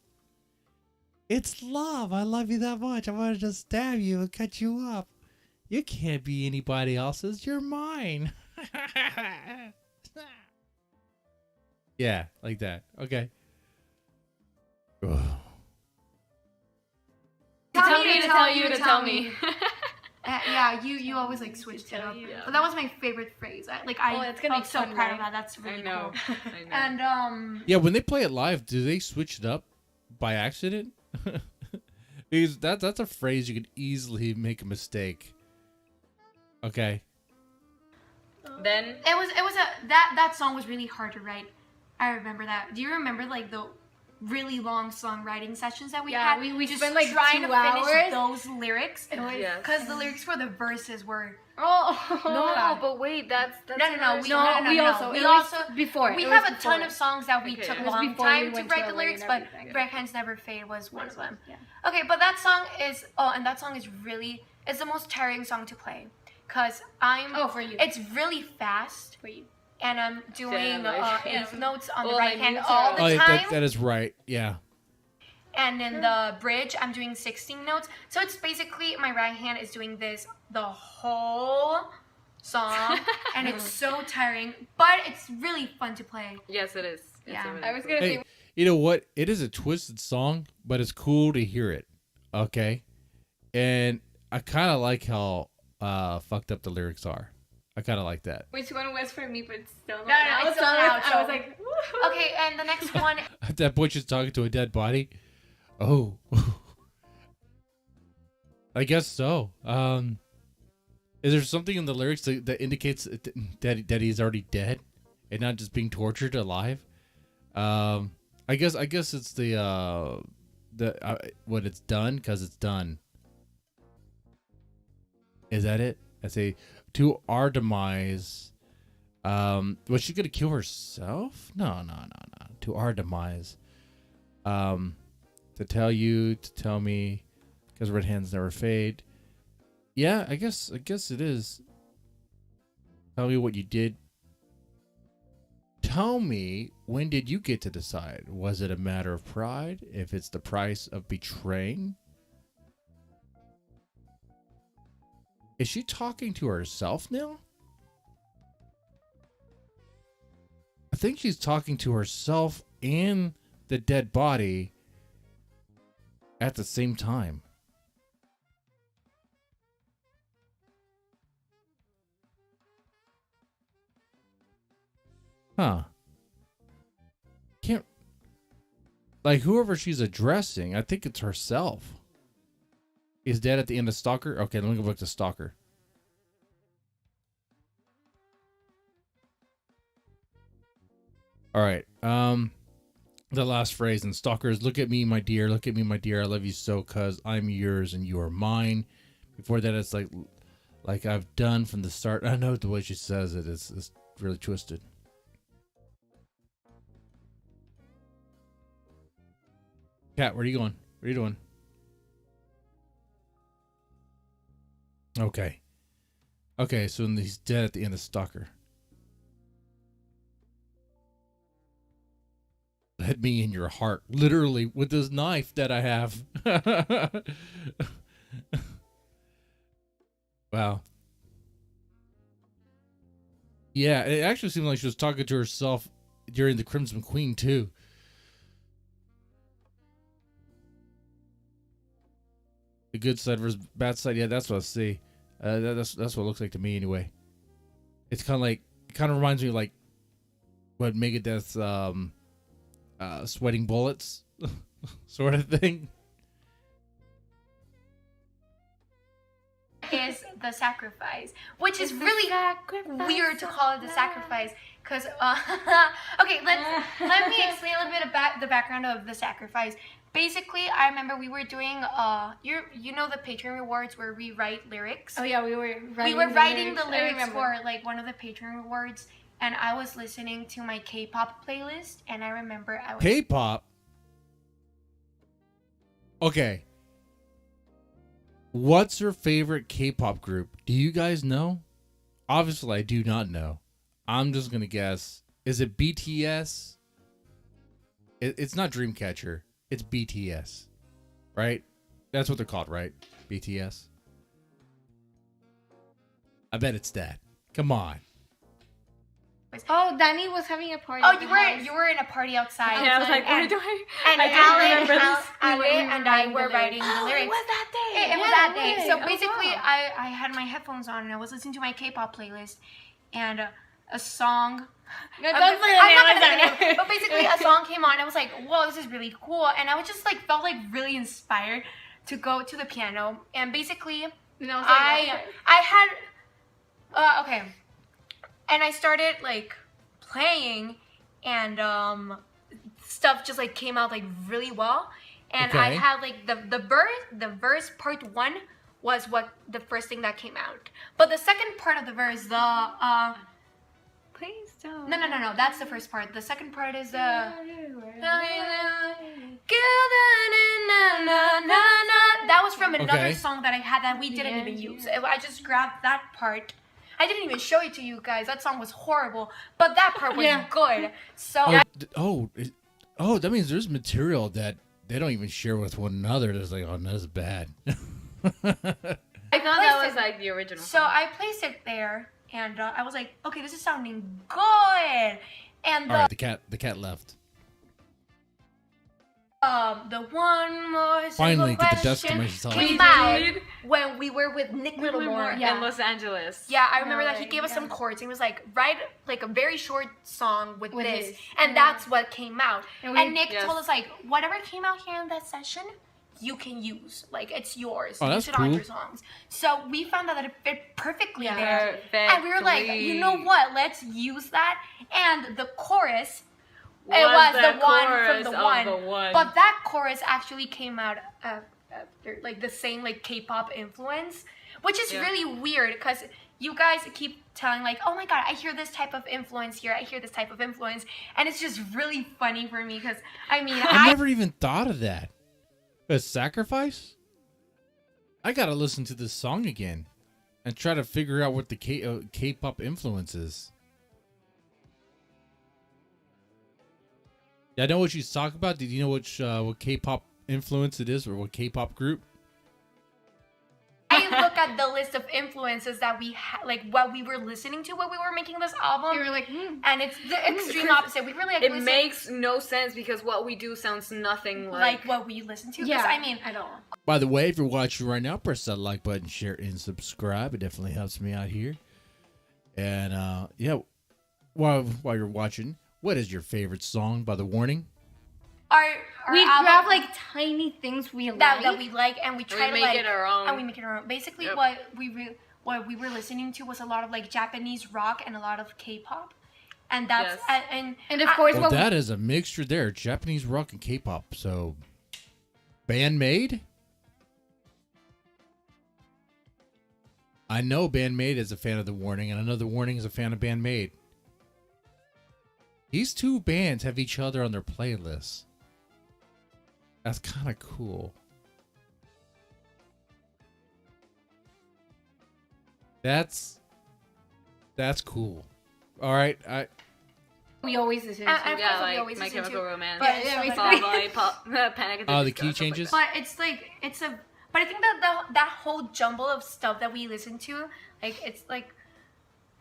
It's love. I love you that much. I wanted to stab you and cut you up. You can't be anybody else's. You're mine. Yeah, like that. Okay. Ugh. Tell me to tell you to tell me. Yeah, you always like switched it up. Yeah. But that was my favorite phrase. it's gonna felt be so fun, proud right? of that. That's really cool. I know. And Yeah, when they play it live, do they switch it up by accident? Because that's a phrase you could easily make a mistake. Okay. Then it was that song was really hard to write. I remember that. Do you remember like the really long songwriting sessions that we had? we just spent like trying 2 to hours. finish those lyrics. Yes. Because the lyrics for the verses were no, but wait, that's no. We also before we it have was a ton before. of songs that we Okay, took it a was long before time we to went write to the LA lyrics, and but everything. Red Hands Never Fade was one of them. Yeah. Okay, but that song is and that song is really it's the most tiring song to play because for you. It's really fast For you. and I'm doing eighth notes on the Well, right I hand knew all so. the Oh, time. that is right. Yeah. And in the bridge, I'm doing 16 notes. So it's basically my right hand is doing this the whole song. And it's so tiring, but it's really fun to play. Yes, it is. It's Yeah. really I was cool. gonna Hey, say you know what? It is a twisted song, but it's cool to hear it. Okay. And I kind of like how fucked up the lyrics are. I kind of like that. which one was for me, but still not. No, it's still not, I was so- like, Okay, and the next one, At that point, she's talking to a dead body. Oh. I guess so. Is there something in the lyrics that indicates that he's already dead and not just being tortured alive? I I guess it's the when it's done, because it's done. Is that it? I say to our demise. Was she gonna kill herself? No. To our demise. To tell you, to tell me, because red hands never fade. Yeah, I guess it is. Tell me what you did. Tell me, when did you get to decide? Was it a matter of pride? If it's the price of betraying? Is she talking to herself now? I think she's talking to herself and the dead body at the same time. Huh. Can't... Like, whoever she's addressing, I think it's herself. Is dead at the end of Stalker? Okay, let me go back to Stalker. All right. The last phrase in Stalker is, look at me, my dear. Look at me, my dear. I love you so, cause I'm yours and you are mine. Before that, it's like I've done from the start. I know the way she says it is really twisted. Kat, where are you going? What are you doing? Okay. Okay, so he's dead at the end of Stalker. Let me in your heart, literally, with this knife that I have. Wow. Yeah, it actually seemed like she was talking to herself during the Crimson Queen, too. The good side versus bad side. Yeah, that's what I see. That's what it looks like to me, anyway. It's kind of reminds me of like what Megadeth's sweating bullets sort of thing. Is the sacrifice, which is really weird to call it the sacrifice, because okay, let me explain a little bit about the background of the sacrifice. Basically, I remember we were doing you know the patron rewards where we write lyrics. Oh yeah, we were writing the lyrics for like one of the patron rewards, and I was listening to my K-pop playlist, and I remember I was K-pop. Okay. What's your favorite K-pop group? Do you guys know? Obviously, I do not know. I'm just gonna guess. Is it BTS? It's not Dreamcatcher. It's BTS, right? That's what they're called, right? BTS. I bet it's that. Come on. Oh, Danny was having a party. Oh, you were in a party outside. Yeah, I was like, what do I? And Ale and I were writing the lyrics. It was that day. It was that day. way. So Oh, basically, wow. I had my headphones on and I was listening to my K-pop playlist, and a song. No, I'm don't say not the gonna name. say it, but basically a song came on. I was like, whoa, this is really cool, and I was just like felt like really inspired to go to the piano. And basically, And I was like, I had okay, and I started like playing, and stuff just like came out like really well. And I Okay. had like the verse part 1 was what the first thing that came out, but the second part of the verse, Please don't. no, that's the first part. The second part is the that was from another Okay. song that I had that we didn't even use. I just grabbed that part. I didn't even show it to you guys. That song was horrible, but that part was Yeah. good. So That means there's material that they don't even share with one another. There's like, oh, no, that's bad. I thought that was like the original. So I placed it there, and I was like, okay, this is sounding good. And All right, the cat left. the one more Finally, simple get the dust question commercials on. came We out did. when we were with Nick Littlemore. in Los Angeles. Yeah, I remember that he Right, gave us yeah. some chords. He was like, write like a very short song with With this, this. and that's what came out. And And, we- Nick yes. told us like, whatever came out here in that session, you can use. Like, it's yours. Oh, Use that's it on cool. your songs. So we found out that it fit perfectly Yeah. there. And we were like, you know what? Let's use that. And the chorus It was the one chorus from the of one. the one. But that chorus actually came out after, like, the same, like, K-pop influence, which is really weird because you guys keep telling, like, oh my god, I hear this type of influence here, I hear this type of influence, and it's just really funny for me because, I mean, I never even thought of that. A sacrifice? I gotta listen to this song again and try to figure out what the K-pop influence is. Yeah, I know what you talk about. Did you know what K-pop influence it is, or what K-pop group? I look at the list of influences that we had, like what we were listening to when we were making this album. You were like, and it's the extreme opposite. We really like it makes no sense because what we do sounds nothing like what we listen to. 'Cause, yeah, I mean, at all. By the way, if you're watching right now, press that like button, share, and subscribe. It definitely helps me out here. And yeah, while you're watching, what is your favorite song by The Warning? our We album grab like tiny things we like. that we like, and we try to make like it our own. and we make it our own. Basically, Yep. what we were listening to was a lot of like Japanese rock and a lot of K-pop, and that's and And of course, Well, what that is a mixture there. Japanese rock and K-pop. So, Bandmade? I know Bandmade is a fan of The Warning, and I know The Warning is a fan of Bandmade. These two bands have each other on their playlists. That's kind of cool. That's cool. All right, we always listen to. And Yeah, that's what we like always My listen Chemical to. Romance. But Yeah, stuff basically. like that. Panic at the Disco, key stuff like changes? that. But it's like but I think that whole jumble of stuff that we listen to, like it's like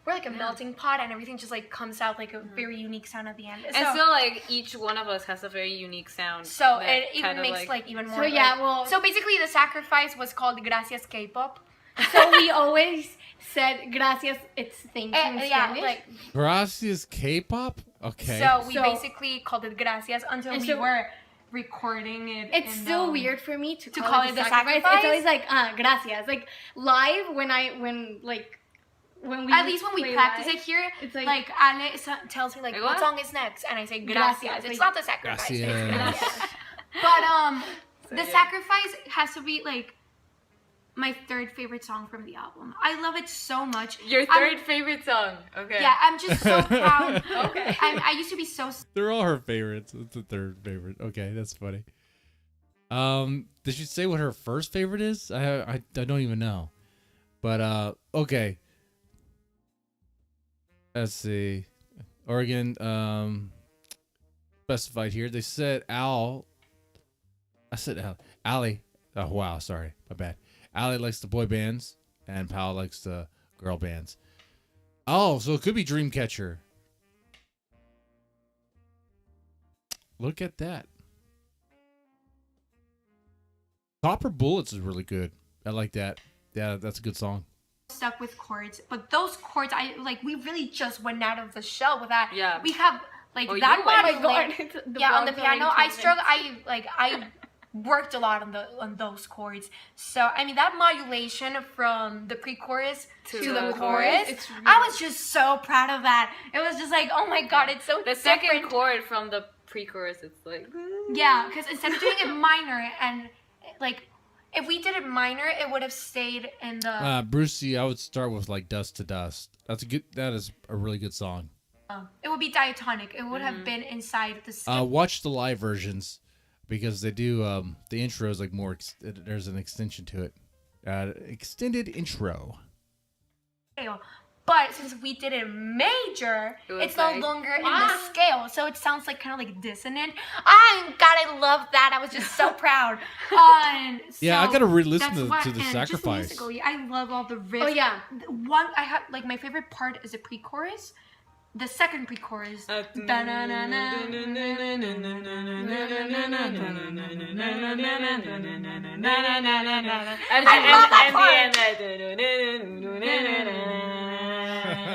we're like a melting pot, and everything just like comes out like a very unique sound at the end. And so like each one of us has a very unique sound. So that it even kind of, makes like even more. So yeah, like- well- So basically, the sacrifice was called Gracias K-pop. So we always said gracias. It's thank you in Yeah, Spanish. like Gracias K-pop? Okay. so we So- basically called it Gracias until And we so- were recording it. It's in, still weird for me to call it the sacrifice? It's always like gracias. Like live when we At least when we play practice live, it here, it's like, like- Ale tells me like Like what what? song is next, and I say Gracias. Gracias, It's like- not the sacrifice. It's Gracias. Gracias. But So, the yeah. sacrifice has to be like my third favorite song from the album. I love it so much. Your I'm- 3rd favorite song. Okay. Yeah, I'm just so proud. Okay. I used to be so They're all her favorites. It's the third favorite. Okay, that's funny. Did she say what her first favorite is? I don't even know. But okay. Let's see. Oregon specified here. They said Al. I said Al. Allie. Oh wow, sorry. My bad. Allie likes the boy bands and Pal likes the girl bands. Oh, so it could be Dreamcatcher. Look at that. Copper Bullets is really good. I like that. Yeah, that's a good song. stuck with chords, but those chords, we really just went out of the shell with that. Yeah. We have like Oh, that you went. one. Oh my God. Yeah, on the vlog's piano, already I struggle. I worked a lot on those chords. So I mean that modulation from the pre-chorus to the chorus. it's really- I was just so proud of that. It was just like, oh my god, it's so The second different. chord from the pre-chorus, it's like. Yeah, because instead of doing it minor and like. If we did it minor, it would have stayed in the. Brucey, I would start with like Dust to Dust. That is a really good song. It would be diatonic. It would have been inside the. Skip. Watch the live versions because they do the intro is like more. There's an extension to it. Extended intro. Scale. But since we did it major, It was it's no like, longer in the scale, so it sounds like kind of like dissonant. I love that. I was just so proud. And Yeah, I so gotta re-listen that's to why- the and just Sacrifice. musically, I love all the riffs. Oh yeah. One I have like my favorite part is the pre-chorus. The second pre-chorus.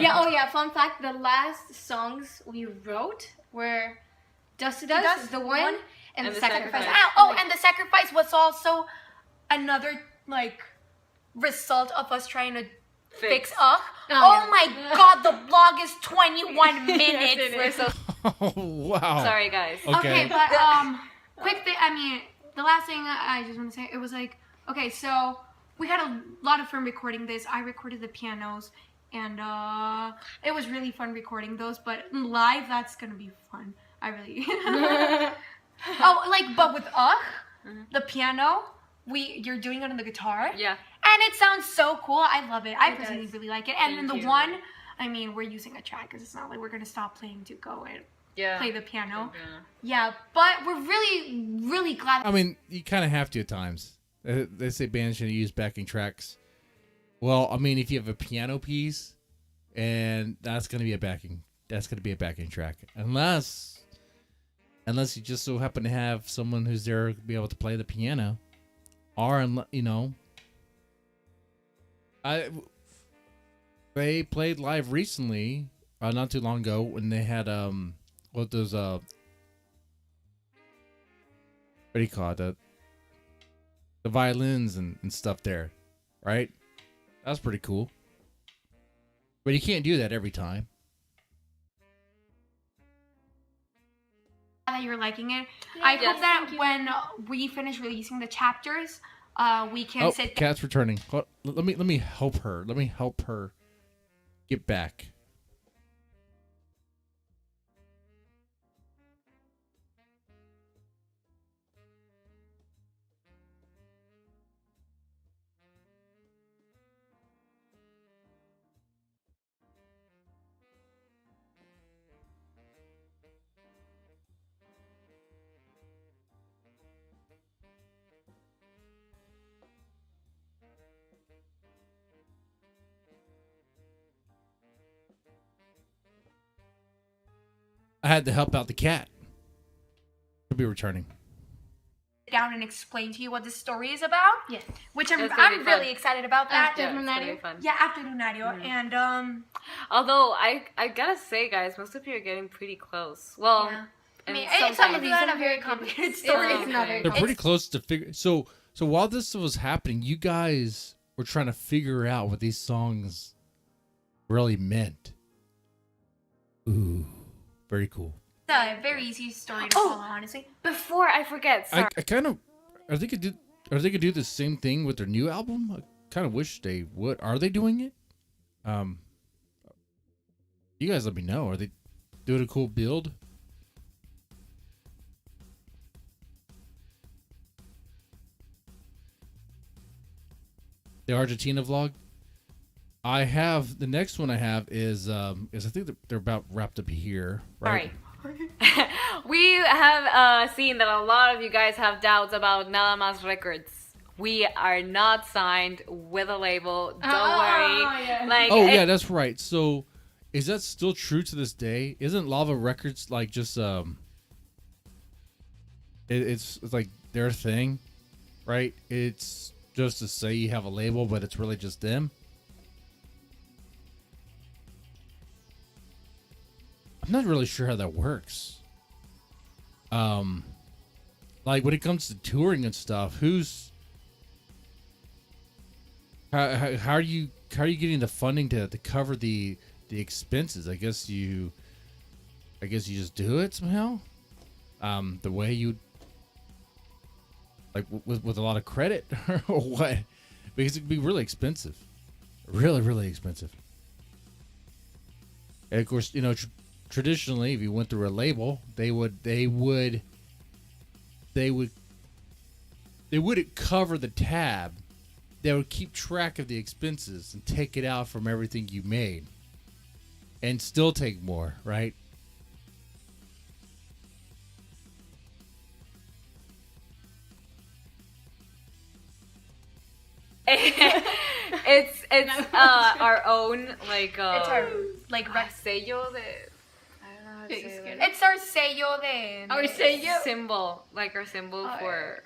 Yeah, oh yeah, fun fact, the last songs we wrote were Dust to Dust, the one, and, And the the Sacrifice. Sacrifice. And the sacrifice was also another like result of us trying to Fix Ugh. Oh, Oh yeah. my god, the vlog is 21 minutes. We're so Oh, wow. sorry, guys. Okay. But quick thing. I mean, the last thing I just want to say, it was like, okay, so we had a lot of fun recording this. I recorded the pianos, and it was really fun recording those. But live, that's gonna be fun. I really. But with the piano, you're doing it on the guitar. Yeah. And it sounds so cool. I love it. I It personally does. really like it. And Thank then the you. one, I mean, we're using a track because it's not like we're gonna stop playing to go and Yeah. play the piano. Yeah. Yeah, but we're really, really glad. I mean, you kind of have to at times. They say bands should use backing tracks. Well, I mean, if you have a piano piece, and that's gonna be a backing track, unless you just so happen to have someone who's there to be able to play the piano, or they played live recently, not too long ago, when they had what do you call it, the violins and stuff there, right? That was pretty cool. But you can't do that every time. That you're liking it. I Yes, hope that thank you. when we finish releasing the chapters, we can Oh, sit. Cat's returning. Let me help her. Let me help her get back. I had to help out the cat. She'll be returning. down and explain to you what this story is about. Yes. Which It's gonna be I'm fun. really excited about that. After Yeah, it's gonna Lunario? be fun. Yeah, after Lunario. Mm-hmm. And Although I gotta say, guys, most of you are getting pretty close. Well, yeah. I and mean, sometimes- some of these are very complicated stories. It's not very They're Okay. pretty close to figure. So while this was happening, you guys were trying to figure out what these songs really meant. Ooh, very cool. It's a very easy story to Oh. follow, honestly. Before I forget, sorry. I kind of, are they could do the same thing with their new album? I kind of wish they would. Are they doing it? You guys let me know. Are they doing a cool build? The Argentina vlog. I have the next one. I have is I think they're about wrapped up here, right? Sorry. We have seen that a lot of you guys have doubts about Nada Mas Records. We are not signed with a label. Don't worry. Yeah. Like, Oh yeah, that's right. So, is that still true to this day? Isn't Lava Records like just it's like their thing, right? It's just to say you have a label, but it's really just them. I'm not really sure how that works. Like when it comes to touring and stuff, how are you getting the funding to cover the expenses? I guess you just do it somehow. The way you like with a lot of credit or what? Because it could be really expensive, really expensive. And of course, traditionally, if you went through a label, they wouldn't cover the tab. They would keep track of the expenses and take it out from everything you made, and still take more, right? it's our own like It's our like sello de. I don't know how to say it. it's our sello de Our sello. Symbol, like our symbol Oh, for.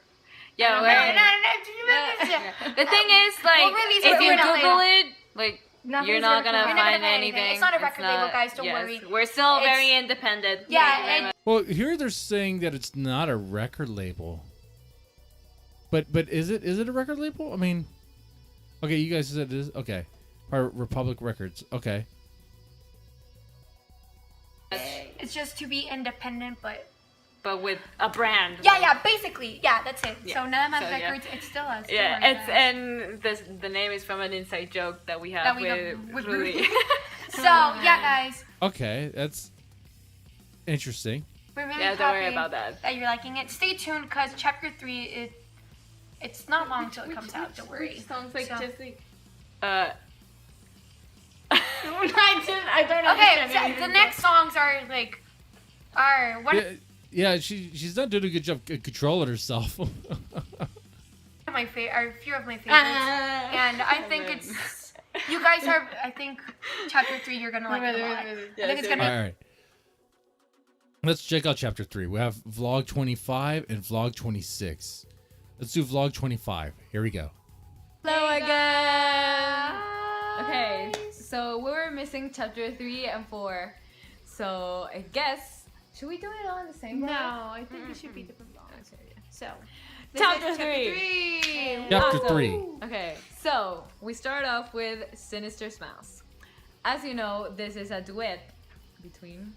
No, Yeah, no, we're- no. Yeah. The thing is, like, We'll release if it you later. Google it, like, Nothing's you're not gonna gonna come out. find You're not gonna find anything. anything. It's not a record label, guys, don't worry. We're still It's- very independent. Yeah, Thank you very and- much. Well, here they're saying that it's not a record label. But is it a record label? I mean, okay, you guys said it is okay, Republic Records. Okay. It's just to be independent, but with a brand. yeah, basically, yeah, that's it. Yeah. So None of So, Records, it's still us. And the name is from an inside joke that we have with Rudy. So yeah, guys, Okay, that's interesting. we're really Yeah, happy don't worry about that. you're liking it. Stay tuned, because chapter 3 it's not long till it comes out. Don't worry. Sounds like So- just like. I don't Okay, understand so the next songs are what Yeah, she's not doing a good job controlling herself. are a few of my favorites, and I think it's you guys are. I think chapter 3 you're gonna like it a lot. I think it's gonna. All right. Let's check out chapter 3. We have vlog 25 and vlog 26. Let's do vlog 25. Here we go. Hello again. Okay, so we were missing chapter 3 and 4. So I guess should we do it all in the same? No, vlog? I think it should be different vlogs. So. this Chapter is 3. Chapter Awesome. 3. Okay, so we start off with Sinister Smiles. As you know, this is a duet between.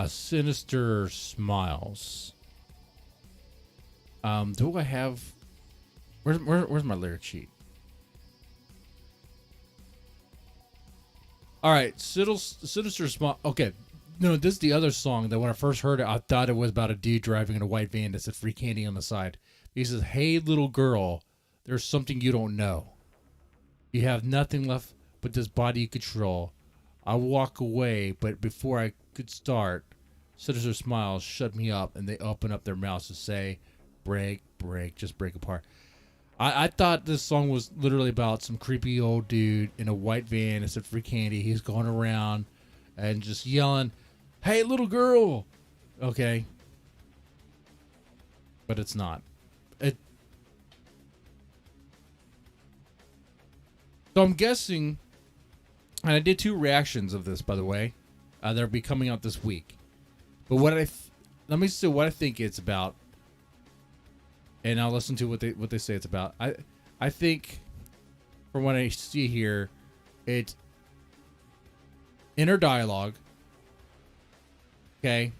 Sinister Smiles. Do I have... Where's my lyric sheet? All right, Sinister Smile. Okay, no, this is the other song that when I first heard it, I thought it was about a dude driving in a white van that said "Free Candy" on the side. He says, "Hey, little girl, there's something you don't know. You have nothing left but this body you control. I walk away, but before I could start, Sinister Smiles shut me up, and they open up their mouths to say, break, just break apart." I thought this song was literally about some creepy old dude in a white van that said "Free Candy." He's going around and just yelling, "Hey, little girl!" Okay. But it's not. So I'm guessing, and I did 2 reactions of this, by the way. They'll be coming out this week. But let me see what I think it's about, and I'll listen to what they say it's about. I think, from what I see here, it's inner dialogue. Okay,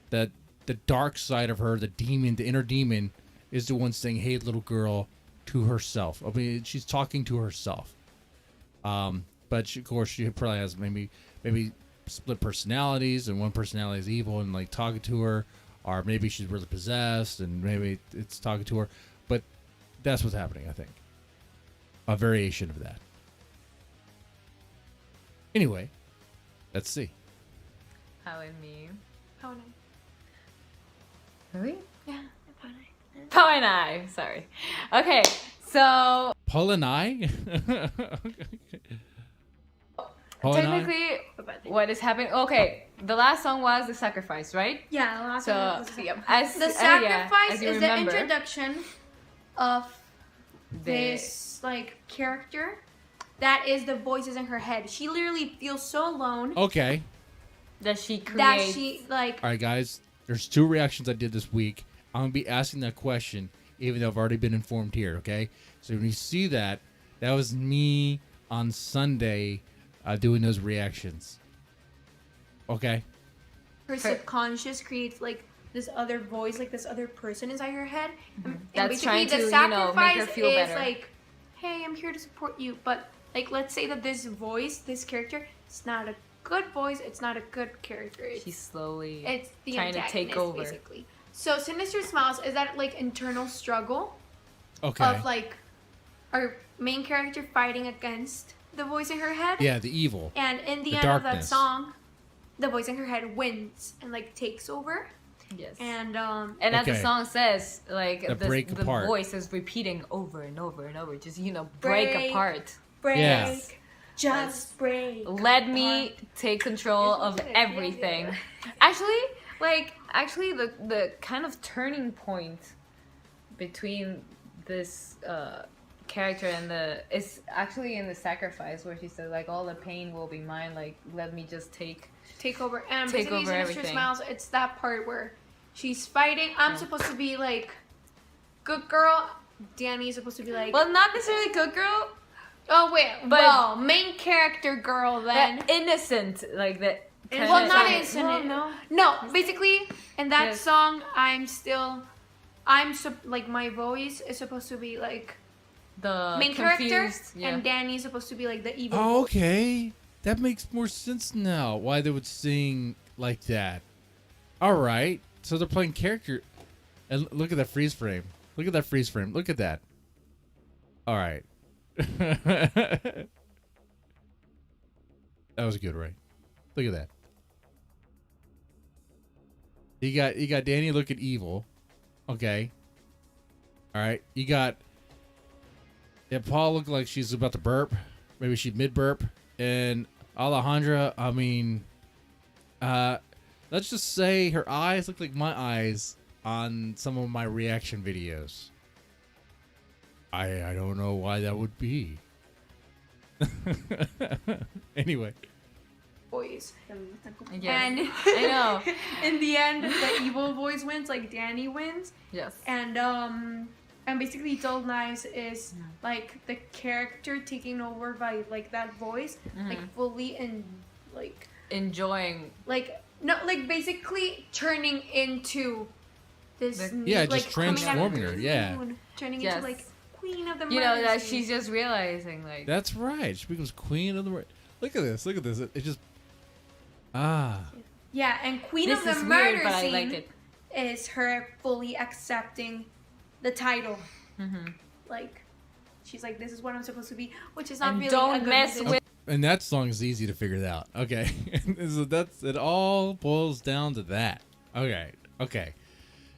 that the dark side of her, the demon, the inner demon, is the one saying, "Hey, little girl," to herself. I mean, she's talking to herself. But of course, she probably has maybe split personalities, and one personality is evil and like talking to her, or maybe she's really possessed and maybe it's talking to her. But that's what's happening, I think. A variation of that. Anyway, let's see. How and me. Oh no. Really? Yeah. Poe and I. Sorry. Okay, so Paul and I. Paul and I? technically, what is happening? Okay, the last song was the sacrifice, right? Yeah, the last one So was the sacrifice. as The yeah, sacrifice as you is remember, the introduction of the- this character that is the voices in her head. She literally feels so alone Okay. that she creates. that she All right, guys. There's 2 reactions I did this week. I'm gonna be asking that question, even though I've already been informed here. Okay. So when you see that was me on Sunday doing those reactions. Okay. her subconscious creates this other voice, this other person inside her head. And That's basically trying to, the you know, sacrifice make her feel is better. hey, I'm here to support you. But let's say that this voice, this character, it's not a good voice, it's not a good character. She's slowly It's the trying to take antagonist, over. basically. So Sinister Smiles is that internal struggle Okay. of our main character fighting against the voice in her head. Yeah, the evil. And in the The end of that darkness. song, the voice in her head wins and takes over. Yes. And And as the Okay. song says, the break apart. voice is repeating over and over and over, just break Break. apart. break, Yeah. just break. Let me take control of everything. Actually, the kind of turning point between this character and is actually in the sacrifice, where she said all the pain will be mine. Let me just take over. And Take basically, over Sinister everything. Smiles, it's that part where she's fighting. I'm supposed to be good girl. Danny's supposed to be Well, not necessarily good girl. Oh wait, But- well, main character girl then. That innocent, like that. Well, not innocent. Well, no. No, basically, in that Yes. song, like my voice is supposed to be like The main confused, character, yeah. and Danny's supposed to be like the evil. Oh, okay. That makes more sense now. Why they would sing like that. All right. So they're playing character. And look at that freeze frame. Look at that freeze frame. Look at that. All right. That was good, right? Look at that. You got Danny looking evil. Okay. All right. You got Paul look like she's about to burp. Maybe she mid burp. And Alejandra, I mean, let's just say her eyes look like my eyes on some of my reaction videos. I don't know why that would be. Anyway. Voice. Yes. And I know. in the end, the evil voice wins. Like Danny wins. Yes. And basically Dull Knives is like the character taking over by like that voice, like fully and like Enjoying. like no like basically turning into this Yeah, like, just coming out of transforming the her, yeah. moon, turning Yes. into like queen of the You know murder that scene. she's just realizing, like. That's right. She becomes queen of the... Look at this. Look at this. It just... Ah. yeah, and queen This of the is murder weird, but I scene like it. is her fully accepting the title. Like she's like, this is what I'm supposed to be, which is not And really a don't good mess message. with. And that song is easy to figure out. Okay. So that's... It all boils down to that. Okay. Okay.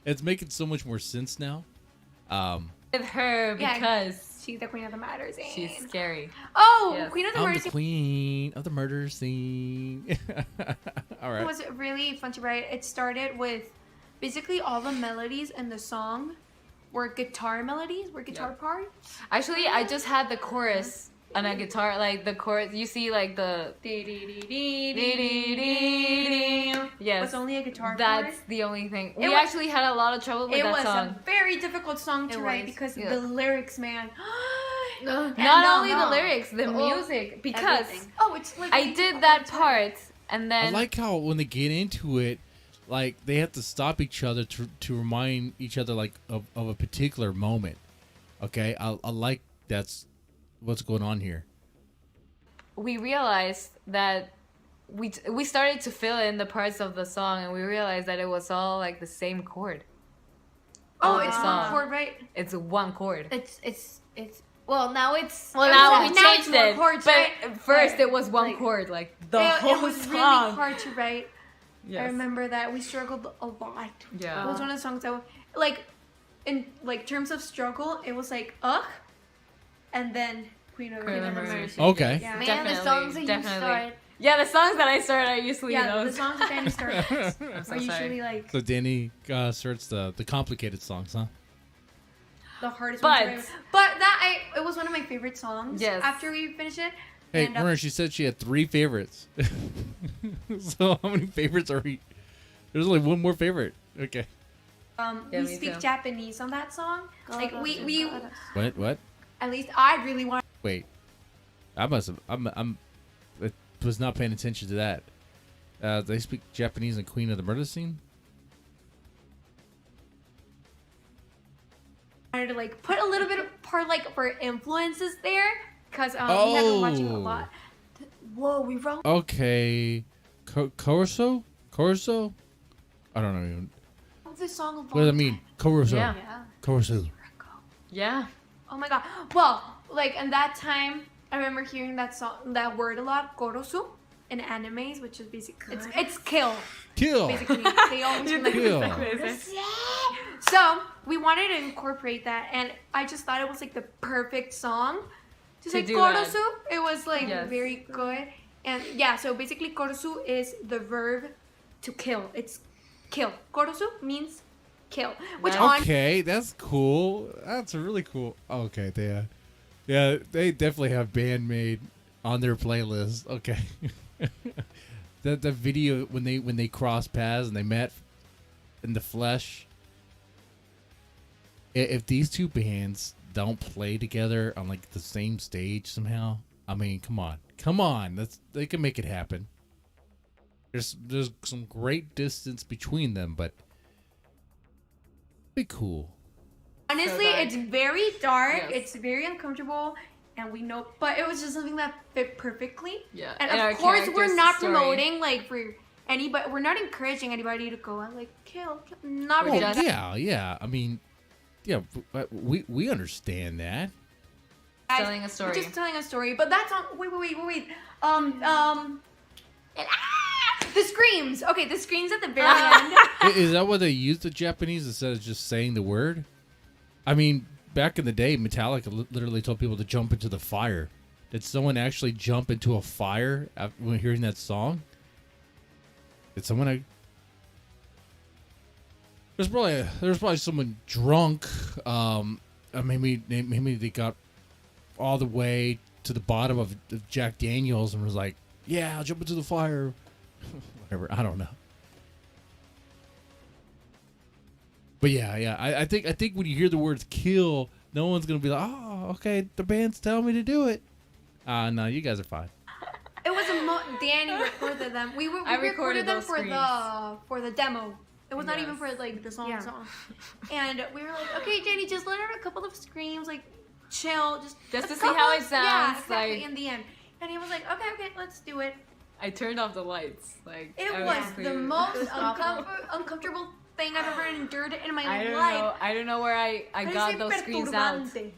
It's making so much more sense now. With her Yeah. because She's the queen of the murder scene. she's scary. Oh, Yes. queen of the I'm murder the scene queen of the murder scene. All right. was really fun to write. It started with basically all the melodies in the song were guitar melodies, were guitar parts. Actually, I just had the chorus on a guitar, like the chorus. You see, like the. Yes. Was only a guitar That's part. the only thing. It We was- actually had a lot of trouble with It that was song. a very difficult song to It write was, because yeah. the lyrics, man. Not only the lyrics, the music. Because Everything. Oh, it's like I did that part, and I then like how when they get into it, like they have to stop each other to remind each other like of a particular moment. Okay, I like that's what's going on here. we realized that we started to fill in the parts of the song, and we realized that it was all like the same chord. Oh, the it's song. one chord, right? It's one chord. It's well now it's Well, now we now changed it's more it. chords, But right? at first, But, it was one like, chord, like the it whole was song. really hard to write. Yes. I remember that we struggled a lot. Yeah. It was one of the songs that like in like terms of struggle, it was like ugh, and then Queen of the Murder. Okay. Yeah. Man, Definitely, the songs that definitely. you start. Yeah, the songs that I started are usually Yeah, the those. songs that Danny started I'm are so usually sorry. like So Danny starts the complicated songs, huh? the hardest But- ones to write. But that it was one of my favorite songs. Yes. After we finished it. Hey, and, Werner, she said she had 3 favorites. So how many favorites are we? There's only one more favorite. Okay. Yeah, we me speak too. Japanese on that song. Like we What? at least I really want. Wait. I must have. I was not paying attention to that. They speak Japanese in Queen of the Murder Scene. To like put a little bit of part like for influences there because we have been watching a Oh. lot. Whoa, we wrote. Okay. Corso? I don't know even. The song of What does that mean? Corso. Yeah. Yeah. Corso. Yeah. Oh my god. Well, like in that time, I remember hearing that song, that word a lot, korosu, in animes, which is basically it's kill. Kill. Basically, they always were like, Kill. So we wanted to incorporate that, and I just thought it was like the perfect song to say do that. korosu. It was like Yes. very good, and yeah. So basically, korosu is the verb to kill. It's kill. Korosu means kill, which Nice. on Okay, that's cool. That's really cool. Okay, yeah, they definitely have Bandmade on their playlist. Okay. the video when they crossed paths and they met in the flesh. If these two bands don't play together on like the same stage somehow. I mean, come on. They can make it happen. There's some great distance between them, but be cool. Honestly, it's very dark. Yes. It's very uncomfortable, and we know. But it was just something that fit perfectly. Yeah. And our of course, we're character's not story. promoting like for anybody. We're not encouraging anybody to go out like kill. Not Well, really. yeah. I mean, yeah, we understand that. Guys, Telling a story. We're just telling a story, but that's on. Wait. The screams. Okay, the screams at the very end. Is that why they use the Japanese instead of just saying the word? I mean, back in the day, Metallica literally told people to jump into the fire. Did someone actually jump into a fire when hearing that song? Did someone? There's probably someone drunk. Maybe they got all the way to the bottom of Jack Daniels and was like, "Yeah, I'll jump into the fire." Whatever, I don't know. But yeah, I think when you hear the words "kill," no one's gonna be like, "Oh, okay, the band's telling me to do it." No, you guys are fine. It was Danny recorded them. We recorded them those for the demo. It was not even for like the song. And we were like, okay, Danny, just let out a couple of screams, like chill, Just a to see couple how it of- sounds, Yeah, exactly. like- In the end, and he was like, okay, let's do it. I turned off the lights. Like It I was the clear. most It was awful. uncomfortable thing I've ever endured in my I don't life. know. I don't know where I How do you got say those screams out. perturbante?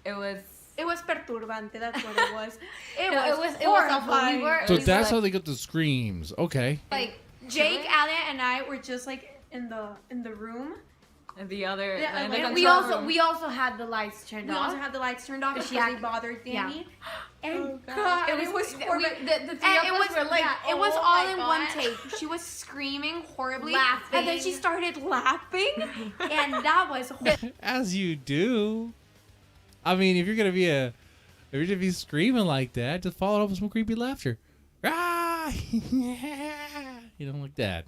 It was. It was perturbante. That's what it was. It No, was it was awful. horrifying. We were So we were that's like, how they got the screams. Okay. Like Jake, Alan, and I were just like in the room. And the other. Yeah, and the and control room. we also had the lights turned We off. also had the lights turned off Because because she they bothered yeah. Danny. And Oh, God. God, it was horrible. the three And of us were like, it was oh all my in God. one take. She was screaming horribly, Laughing. and then she started laughing, and that was horrible. As you do. I mean, if you're gonna be screaming like that, just follow it up with some creepy laughter. Ah, you know, like that.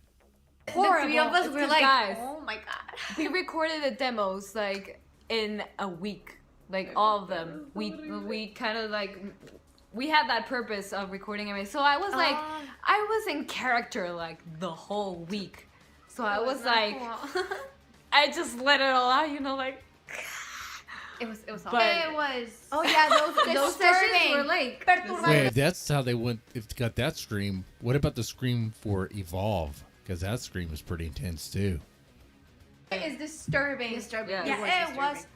The three of us It's were 'cause, like, guys, oh my god. we recorded the demos like in a week, like all of them. We kind of like we had that purpose of recording everything. So I was like, I was in character like the whole week. So I was like, I just let it all out, you know, like. It was awful. But- It was. Oh yeah, those sessions disturbing. were like Perturbante. Wait, if that's how they went, if they got that scream, what about the scream for Evolve? Because that scream is pretty intense too. It is disturbing. disturbing. Yeah. Yeah, it was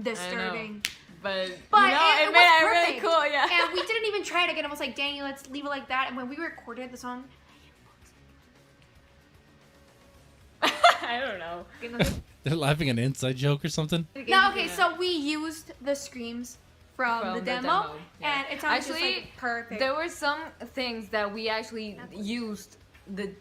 disturbing. disturbing. But, But you know, it it was made it perfect. really cool, yeah. And we didn't even try it again. I was like, Danny, let's leave it like that. And when we recorded the song, I don't know. They're laughing at an inside joke or something. no, okay, so we used the screams from the demo, yeah. and it sounded just Actually, like perfect. There were some things that we actually used the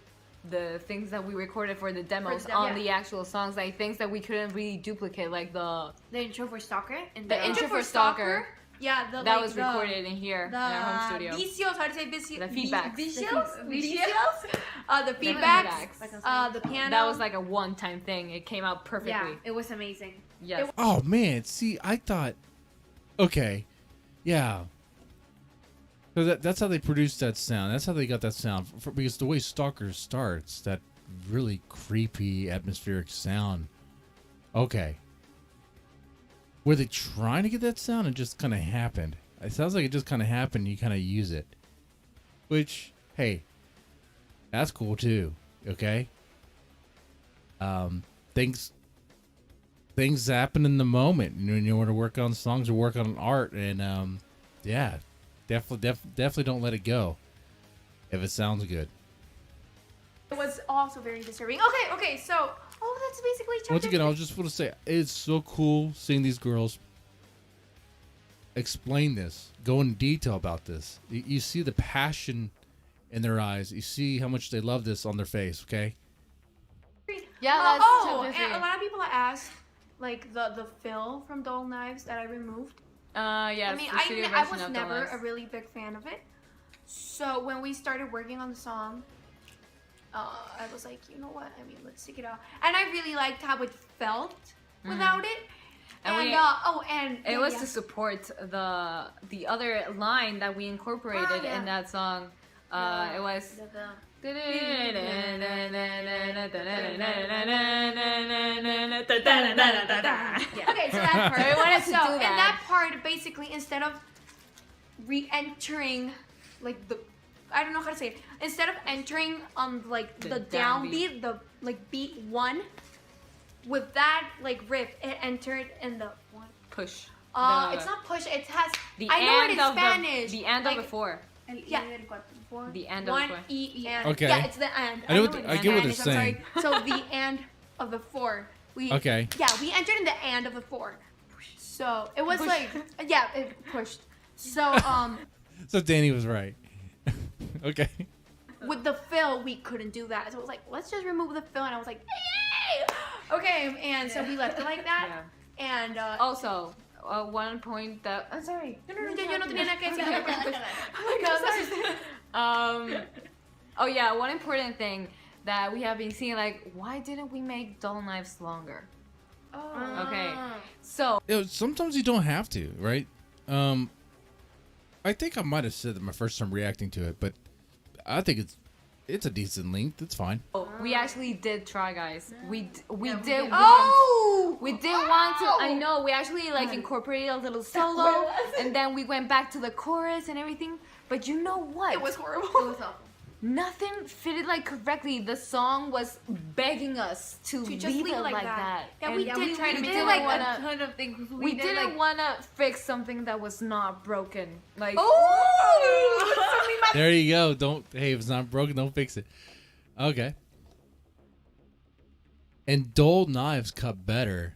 things that we recorded for the demos demo. on Yeah. the actual songs, like things that we couldn't really duplicate, like the intro for Stalker and The intro for Stalker. Yeah, the, that like, was the- recorded in here in our home studio. Vicios, how to say vicios? The feedbacks. Vicios? The Vicios? The The feedbacks. feedbacks. The piano. That was like a one-time thing. It came out perfectly. Yeah, it was amazing. Yes. Oh man, see, I thought, okay, yeah. So that's how they produced that sound. That's how they got that sound. Because the way Stalker starts, that really creepy atmospheric sound. Okay. Were they trying to get that sound and just kind of happened? It sounds like it just kind of happened. You kind of use it. Which, hey, that's cool too. Okay. Things happen in the moment. You want to work on songs or work on art, and yeah, definitely don't let it go if it sounds good. It was also very disturbing. Okay, so that's basically chapter Once again, I three. was just want to say it's so cool seeing these girls explain this, go in detail about this. You see the passion in their eyes. You see how much they love this on their face. Okay. Yeah, that's chapter and three. a lot of people asked, like the fill from Dull Knives that I removed. Yes, I mean, the studio I version was of never Dollars. a really big fan of it. So when we started working on the song, I was like, you know what? I mean, let's take it out. And I really liked how it felt without it. And it was to support the other line that we incorporated in that song. It was. Okay, so that part. I wanted to do in that. that part, basically, instead of re-entering, like the, I don't know how to say it. Instead of entering on like the downbeat, the like beat 1, with that like riff, it entered in the one. Push. It's not push. It has. The I know it end in of Spanish. the end of like, the 4. Yeah. The end of One the 4. E. Okay. Yeah, it's the end. I know know I it's get what they're Spanish, I'm saying. sorry. So the end of the 4. Okay. Yeah, we entered in the end of the 4. So it was like, yeah, it pushed. So So Danny was right. Okay. with the fill, we couldn't do that. So it was like, let's just remove the fill, and I was like, yay! Okay, and so we left it like that. Yeah. And Also, one point that I'm sorry. yo no tenía nada que decir. No te preocupes. Oh yeah, one important thing that we have been seeing, like, why didn't we make dull knives longer? Oh. Okay, so Sometimes you don't have to, right? I think I might have said that my first time reacting to it, but I think it's a decent length. It's fine. we actually did try, guys. We did want. Oh! We did want to. I know. We actually like incorporated a little solo, and then we went back to the chorus and everything. But you know what? It was horrible. It was awful. Nothing fitted like correctly. The song was begging us to just leave leave it it like like that. that. Yeah, And we did try to make didn't it like like wanna- a ton of things. we didn't want to fix something that was not broken. Like, Oh! There you go. Don't. Hey, if it's not broken, don't fix it. Okay. And dull knives cut better.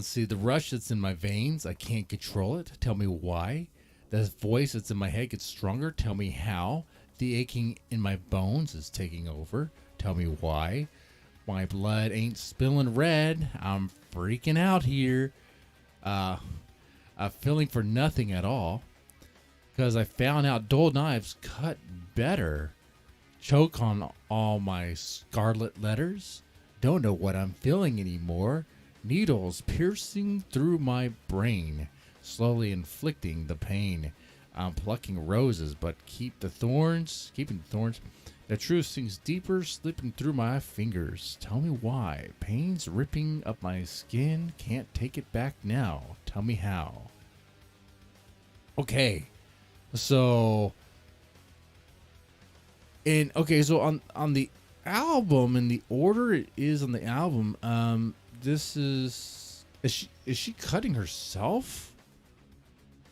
See, the rush that's in my veins, I can't control it. Tell me why. The voice that's in my head gets stronger. Tell me how. The aching in my bones is taking over. Tell me why. My blood ain't spilling red. I'm freaking out here. I'm feeling for nothing at all. Because I found out dull knives cut better. Choke on all my scarlet letters. Don't know what I'm feeling anymore. Needles piercing through my brain. Slowly inflicting the pain. I'm plucking roses, but keeping the thorns. The truth sinks deeper, slipping through my fingers. Tell me why. Pain's ripping up my skin. Can't take it back now. Tell me how. Okay. So on the album, in the order it is on the album, this is she cutting herself?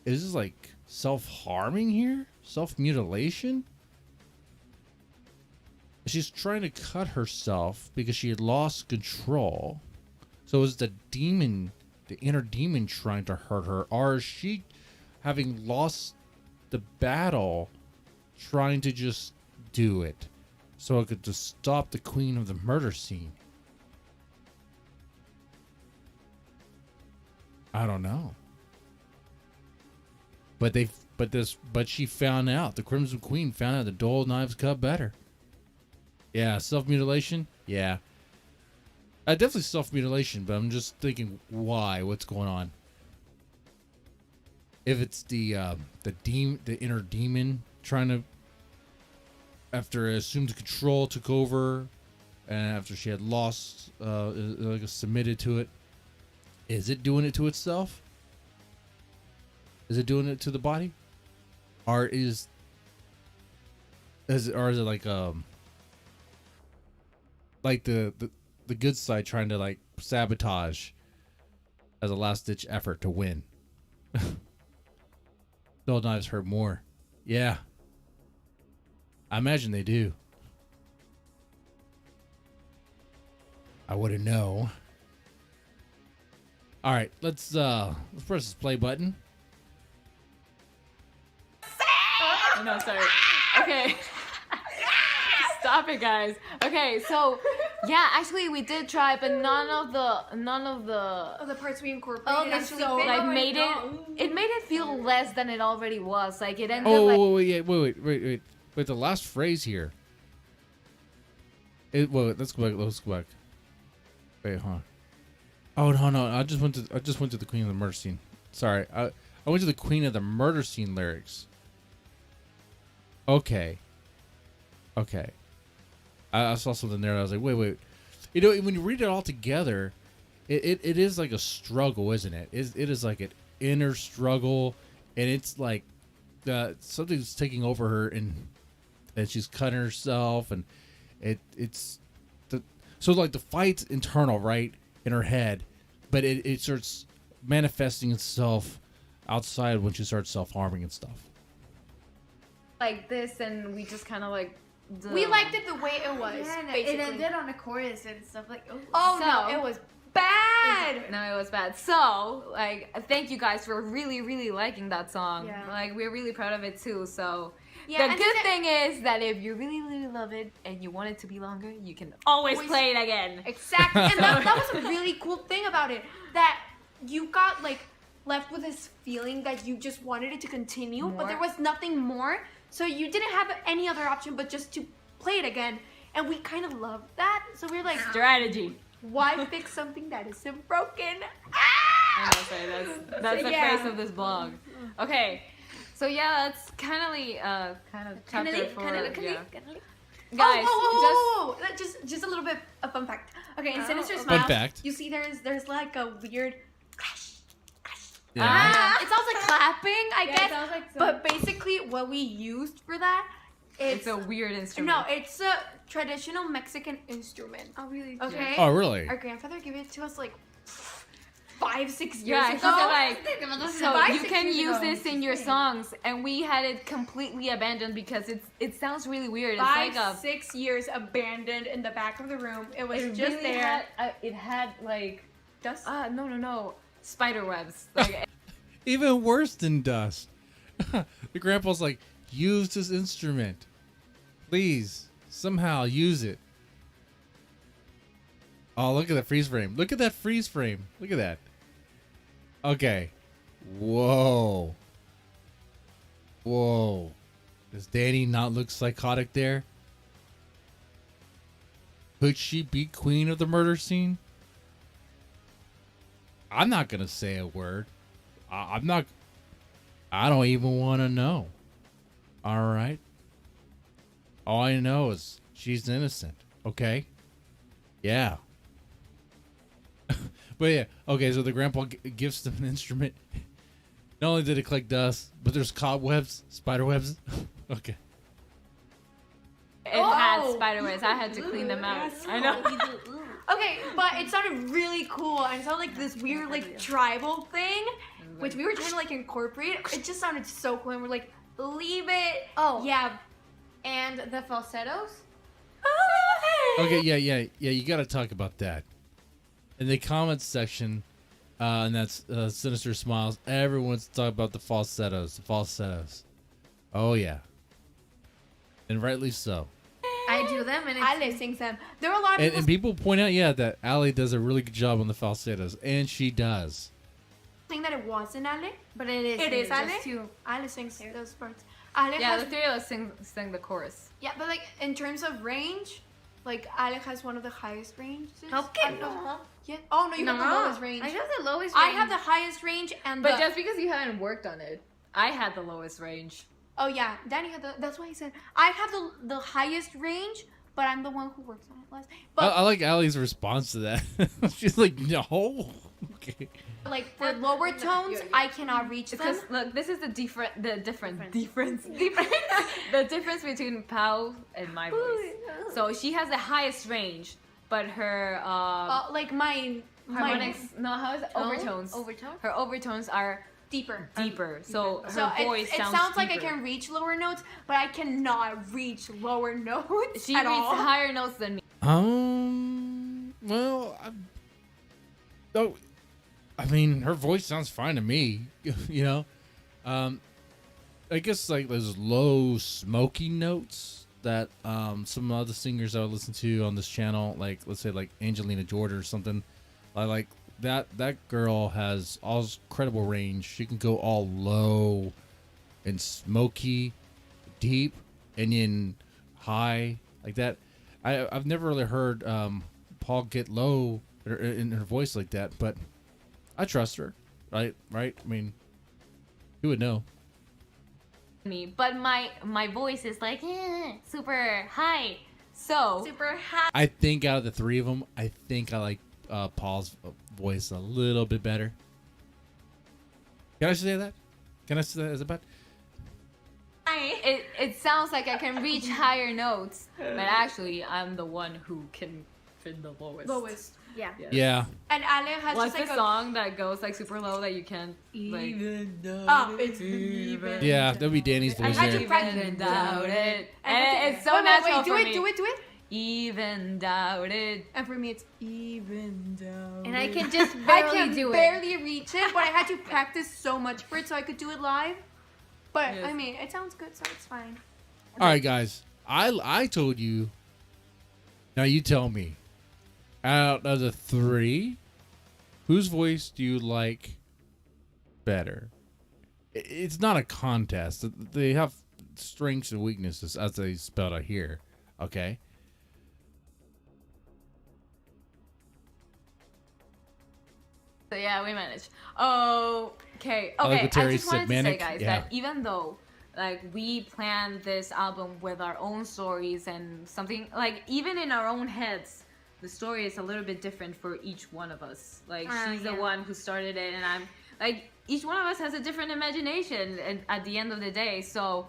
Is this like self-harming here? Self-mutilation? She's trying to cut herself because she had lost control. So is the demon, the inner demon, trying to hurt her? Or is she, having lost the battle, trying to just do it so it could just stop the queen of the murder scene? I don't know. But she found out. The Crimson Queen found out the dull knives cut better. Yeah, self-mutilation? Yeah. Definitely self-mutilation, but I'm just thinking why? What's going on? If it's the inner demon trying to, after assumed control, took over, and after she had lost, submitted to it, is it doing it to itself? Is it doing it to the body, or is it like the good side trying to like sabotage as a last ditch effort to win? Dull knives hurt more. Yeah, I imagine they do. I wouldn't know. All right, let's press this play button. no, sorry. Okay. Stop it, guys. Okay, so yeah, actually we did try, but none of The parts we incorporated actually so fit. like Oh, made no. it made it feel less than it already was. Like it ended Oh, like wait. Wait, the last phrase here. Let's go back. Wait, huh? Oh no! I just went to the Queen of the Murder Scene. Sorry, I went to the Queen of the Murder Scene lyrics. Okay. I saw something there. And I was like, wait. You know, when you read it all together, it is like a struggle, isn't it? It is like an inner struggle, and it's like something's taking over her, and she's cutting herself, and so like the fight's internal, right, in her head, but it starts manifesting itself outside when she starts self-harming and stuff. Like this, and we just kind of like. We liked it the way it was. Yeah, and basically. it ended on a chorus and stuff like. Oh So- no, it was bad. No, it was bad. So, like, thank you guys for really, really liking that song. Yeah. Like, we're really proud of it too. So, Yeah, the and good then- thing is that if you really, really love it and you want it to be longer, you can always play it again. Exactly, and that was a really cool thing about it. That you got like left with this feeling that you just wanted it to continue, but there was nothing more. So you didn't have any other option but just to play it again. And we kind of loved that. So we were like, Strategy. why fix something that isn't broken? I know, sorry, that's the Yeah. face of this blog. Okay, so yeah, that's kind of chapter 4. Yeah. Guys, Oh, just a little bit of fun fact. Okay, in Sinister Fun Smiles, fact. you see there's like a weird crash. Yeah. It sounds like clapping, I Yeah, it guess. sounds like some- But basically, what we used for that, it's a weird instrument. no, it's a traditional Mexican instrument. Oh really? Okay. Oh, really? Our grandfather gave it to us like 5-6 years Yeah, he ago. said like, so 5-6 you can years use ago. this in your songs, and we had it completely abandoned because it sounds really weird. It's 5-6 years abandoned in the back of the room. It was it just really there. it had like Dust. no spider webs. Like Even worse than dust. The grandpa's like, use this instrument. Please, somehow use it. Oh, look at that freeze frame. Look at that freeze frame. Look at that. Okay. Whoa. Does Danny not look psychotic there? Could she be queen of the murder scene? I'm not going to say a word. I don't even want to know. All right. All I know is she's innocent. Okay. Yeah. But yeah. Okay. So the grandpa gives them an instrument. Not only did it collect dust, but there's cobwebs, spider webs. Okay. it had spider webs. I had to clean them out. I know. Okay, but it sounded really cool, and it sounded like this weird, like, tribal thing, which we were trying to, like, incorporate. It just sounded so cool, and we're like, leave it. Oh. Yeah. And the falsettos. Okay. Yeah. You got to talk about that. In the comments section, and that's Sinister Smiles, everyone's talking about the falsettos. Oh, yeah. And rightly so. I do them and it's Ale sings them. There were a lot of And people people point out, yeah, that Allie does a really good job on the falsettos, and she does. saying that it wasn't Ale. but it is. It is just Ale. two. Ale sings those parts. Ale Yeah, has, the three of us sang the chorus. yeah, but like in terms of range, like Ale has one of the highest ranges. Okay, I don't know. no. Yeah. Oh no, you have the lowest range. I have the lowest. I range. have the highest range and But the. just because you haven't worked on it, I had the lowest range. Oh yeah, Danny had the. That's why I said I have the highest range, but I'm the one who works on it less. But I like Allie's response to that. She's like, no. Okay. like for lower tones, I cannot reach them. Because look, this is the difference the difference between Pau and my voice. So she has the highest range, but her Like my harmonics, no, how is it? Overtones. Overtone? Her overtones are deeper. deeper. So her So voice it sounds sounds like I deeper. can reach lower notes, but I cannot reach lower notes She at reads all. higher notes than me. Well, I mean, her voice sounds fine to me, you know. I guess like those low smoky notes that some other singers I would listen to on this channel, like let's say like Angelina Jordan or something, like that girl has all credible range. She can go all low and smoky, deep, and then high like that. I've never really heard Paul get low in her voice like that, but I trust her, right? I mean, who would know? Me, but my voice is like super high. So Super hot. I think out of the three of them, I think I like Paul's voice a little bit better. Can I say that? Can I say that as a bet? it sounds like I can reach higher notes, but actually I'm the one who can fit the lowest. Lowest. Yeah. Yes. Yeah. And Ale has What's just like the song that goes like super low that you can't like? It's even. Yeah, that'd be Danny's voice had to there. practice- Even doubt it, And and it's so wait, natural do for it, me. do it. Even doubt it. And for me, it's even down. And I can just I barely can do it. barely reach it, but I had to practice so much for it so I could do it live. But Yes. I mean, it sounds good, so it's fine. All right, guys. I told you. Now you tell me. Out of the three, whose voice do you like better? It's not a contest. They have strengths and weaknesses as they spelled out here. Okay. So yeah, we managed. Okay. I like Okay. what Terry I just wanted said, to say, Manic. guys, Yeah. that even though like we planned this album with our own stories and something like even in our own heads, the story is a little bit different for each one of us. Like she's the one who started it, and I'm like each one of us has a different imagination, and at the end of the day, so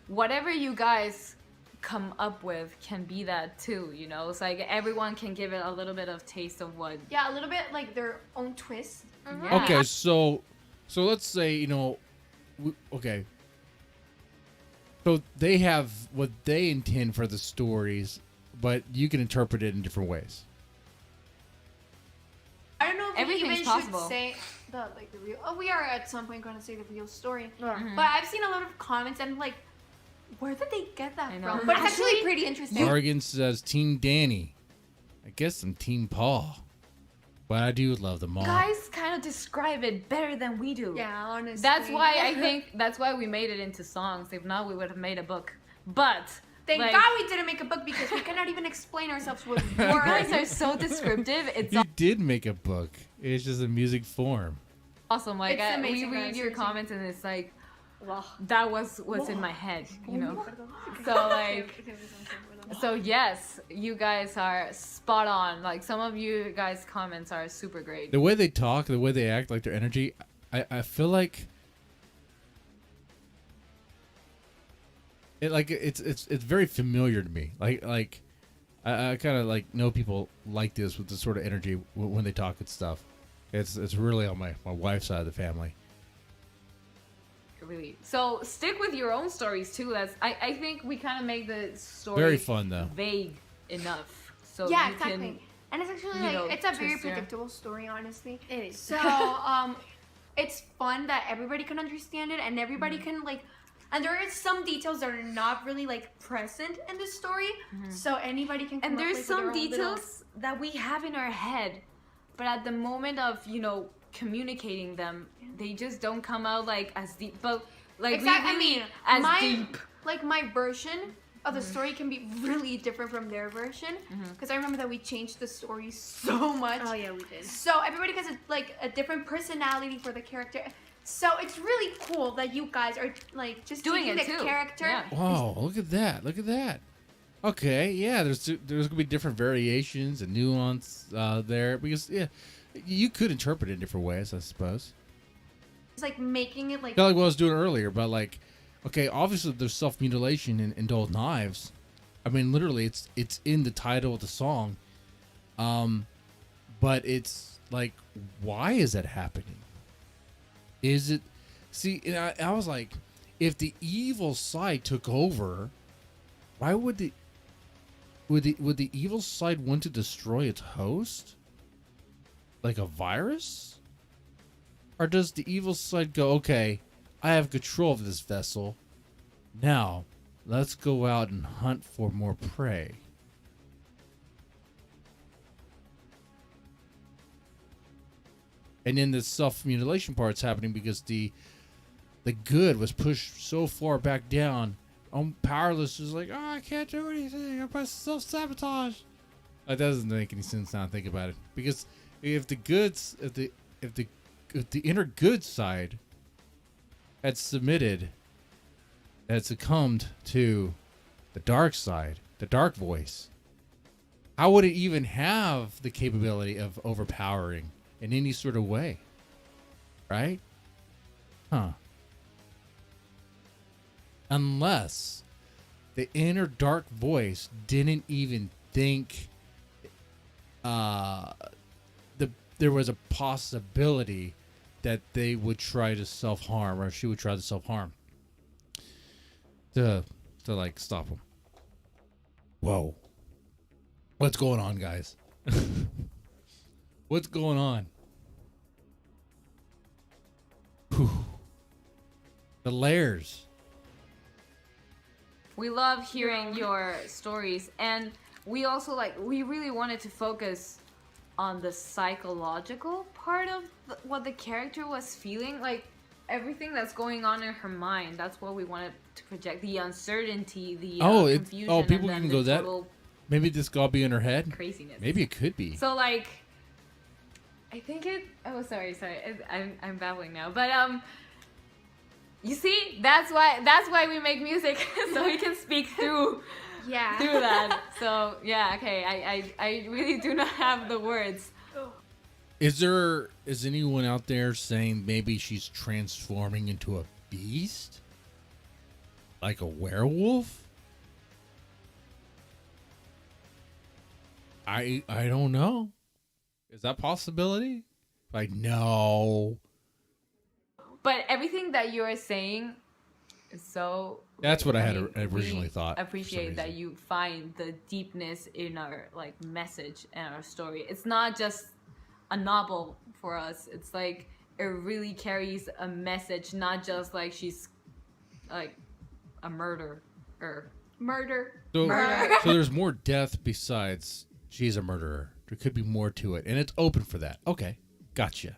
whatever you guys come up with can be that too. You know, it's like everyone can give it a little bit of taste of what. Yeah, a little bit like their own twist. Yeah. Okay, so let's say okay. So they have what they intend for the stories, but you can interpret it in different ways. I don't know if Everything's we even possible. should say the real. Oh, we are at some point going to say the real story. Mhm. But I've seen a lot of comments and like, where did they get that I know. from? But it's actually Actually, pretty interesting. Oregon says Team Danny. I guess I'm Team Paul. But I do love them all. Guys kind of describe it better than we do. Yeah, honestly. That's why I think that's why we made it into songs. If not, we would have made a book. But Thank like, God we didn't make a book because we cannot even explain ourselves with you guys words. are so descriptive. It's You did make a book. It's just a music form. awesome. Like It's we amazing, read guys, your seriously. comments and it's like, that was what's in my head, you know. So like, so yes, you guys are spot on. Like some of you guys' comments are super great. The way they talk, the way they act, like their energy, I feel like it's very familiar to me. Like I kind of like know people like this with this sort of energy when they talk and stuff. It's really on my wife's side of the family. Really. So stick with your own stories too. That's I think we kind of make the story Very fun though. vague enough. So Yeah, you exactly. can And it's actually you like know, it's a very twist your- predictable story, honestly. It is. So it's fun that everybody can understand it and everybody Mm-hmm. can like. And there is some details that are not really like present in the story, so anybody can. Come And up, there's like, with some their own little- details that we have in our head, but at the moment of communicating them, they just don't come out like as deep. But like Exactly. we I really mean, as my deep. like my version of the story can be really different from their version because I remember that we changed the story so much. Oh, yeah, we did. So everybody has a different personality for the character. So it's really cool that you guys are like just Doing taking it the too. character. Yeah. Wow, look at that! Look at that. Okay, yeah, there's gonna be different variations and nuance there because you could interpret it in different ways, I suppose. It's like making it like Kind of like what I was doing earlier, but like, okay, obviously there's self-mutilation in dull knives. I mean, literally, it's in the title of the song. But it's like, why is that happening? Is it? See, and I was like, if the evil side took over, why would the evil side want to destroy its host? Like a virus? Or does the evil side go, okay, I have control of this vessel. Now, let's go out and hunt for more prey. And then the self-mutilation part's happening because the good was pushed so far back down. I'm powerless. Is like, oh, I can't do anything. I'm by self-sabotage. It doesn't make any sense now. Think about it, because if the inner good side had succumbed to the dark side, the dark voice, how would it even have the capability of overpowering in any sort of way? Right? Huh. Unless the inner dark voice didn't even think there was a possibility that they would try to self-harm, or she would try to self-harm to like stop him. Whoa. What's going on, guys? What's going on? Whew. The layers. We love hearing your stories, and we also we really wanted to focus on the psychological part of what the character was feeling, like everything that's going on in her mind. That's what we wanted to project, the uncertainty, the confusion. People can go that. Maybe this could all be in her head. Craziness. Maybe it could be. So I think it. Oh, sorry. I'm babbling now, but you see, that's why we make music, so we can speak through that. So yeah, okay. I really do not have the words. Is anyone out there saying maybe she's transforming into a beast, like a werewolf? I don't know. Is that a possibility? Like, no. But everything that you are saying is so... That's what I had originally thought. Appreciate that you find the deepness in our message and our story. It's not just a novel for us. It's like it really carries a message, not just like she's like a murderer. So there's more death besides she's a murderer. There could be more to it, and it's open for that. Okay, gotcha.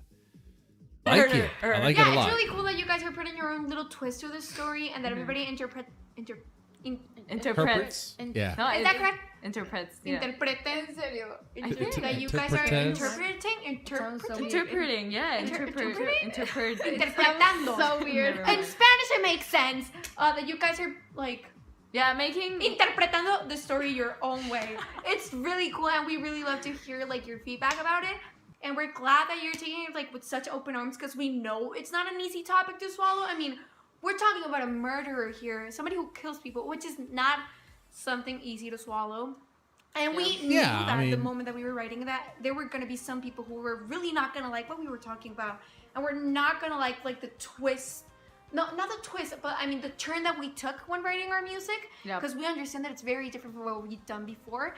I like it a lot. Yeah, it's really cool that you guys are putting your own little twist to this story, and that everybody interprets. Yeah. No, Is that correct? Interprets. Yeah. Interpreten. En serio. That you guys are interpreting. Interpreting. Yeah. Interpretando. So weird. In Spanish, it makes sense. That you guys are making interpretando the story your own way. It's really cool, and we really love to hear your feedback about it. And we're glad that you're taking it with such open arms, because we know it's not an easy topic to swallow. I mean, we're talking about a murderer here, somebody who kills people, which is not something easy to swallow. And we knew that the moment that we were writing that, there were going to be some people who were really not going to like what we were talking about, and we're not going to like the twist. No, not the twist, but I mean the turn that we took when writing our music, because we understand that it's very different from what we've done before.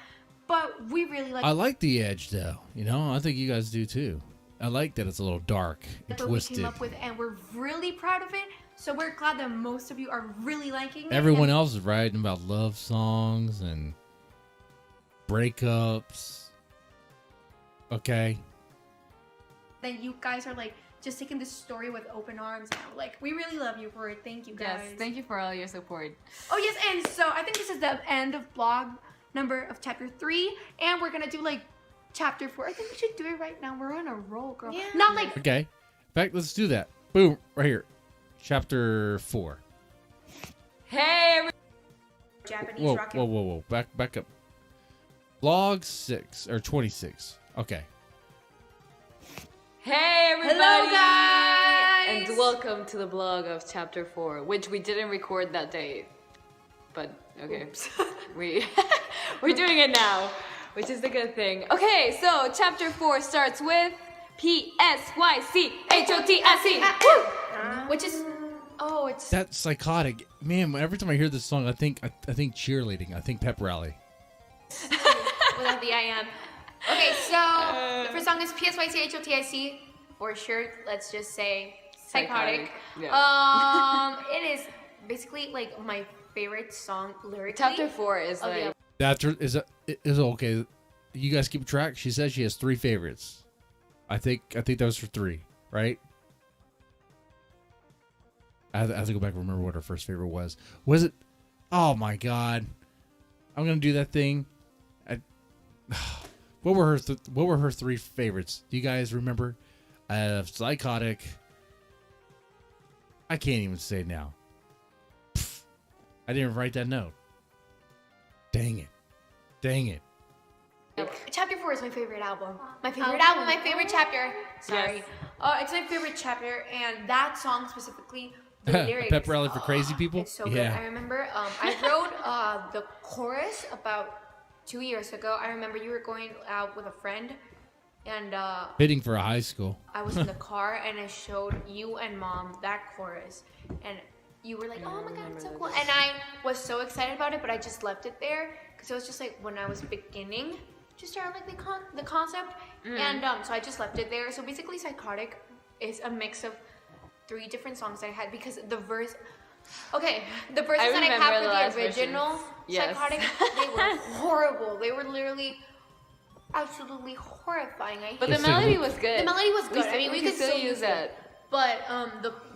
But we really like. I like the edge, though. I think you guys do too. I like that it's a little dark and twisted. We came up with, and we're really proud of it. So we're glad that most of you are really liking it. Everyone else is writing about love songs and breakups. Okay. Then you guys are just taking this story with open arms now. We really love you for it. Thank you guys. Yes, thank you for all your support. Oh yes, and so I think this is the end of blog number of chapter 3, and we're gonna do chapter 4. I think we should do it right now. We're on a roll, girl. Yeah. Not okay. In fact, let's do that. Boom, right here. Chapter 4. Hey, Japanese rocket. Whoa. Back up. Blog 6 or 26. Okay. Hey everybody! Hello guys! And welcome to the blog of chapter 4, which we didn't record that day. But okay. We're doing it now, which is the good thing. Okay, so chapter 4 starts with PSYCHOTIC. Which is it's That's psychotic. Man, every time I hear this song, I think cheerleading. I think pep rally. without the IM. Okay, so the first song is PSYCHOTIC. For short, let's just say psychotic. Yeah. It is basically my favorite song lyrically. Chapter 4 is Is okay. You guys keep track. She says she has 3 favorites. I think that was for 3, right? I have to go back and remember what her first favorite was. Was it? Oh my god! I'm gonna do that thing. what were her three favorites? Do you guys remember? Psychotic. I can't even say it now. Pfft, I didn't write that note. Dang it. Chapter 4 is my favorite album. My favorite chapter. Sorry. Yes. It's my favorite chapter, and that song specifically, the lyrics. Pep rally for crazy people. It's so good. I remember I wrote the chorus about 2 years ago. I remember you were going out with a friend, and Bidding for a high school. I was in the car, and I showed you and Mom that chorus, and you were like, "Oh my God, it's so cool!" And I was so excited about it, but I just left it there because it was just like when I was beginning to start like the concept, and so I just left it there. So basically, Psychotic is a mix of 3 different songs I had because the verses that I have for the original Psychotic, they were horrible. They were literally absolutely horrifying. But the melody was good. The melody was good. We could still use it. But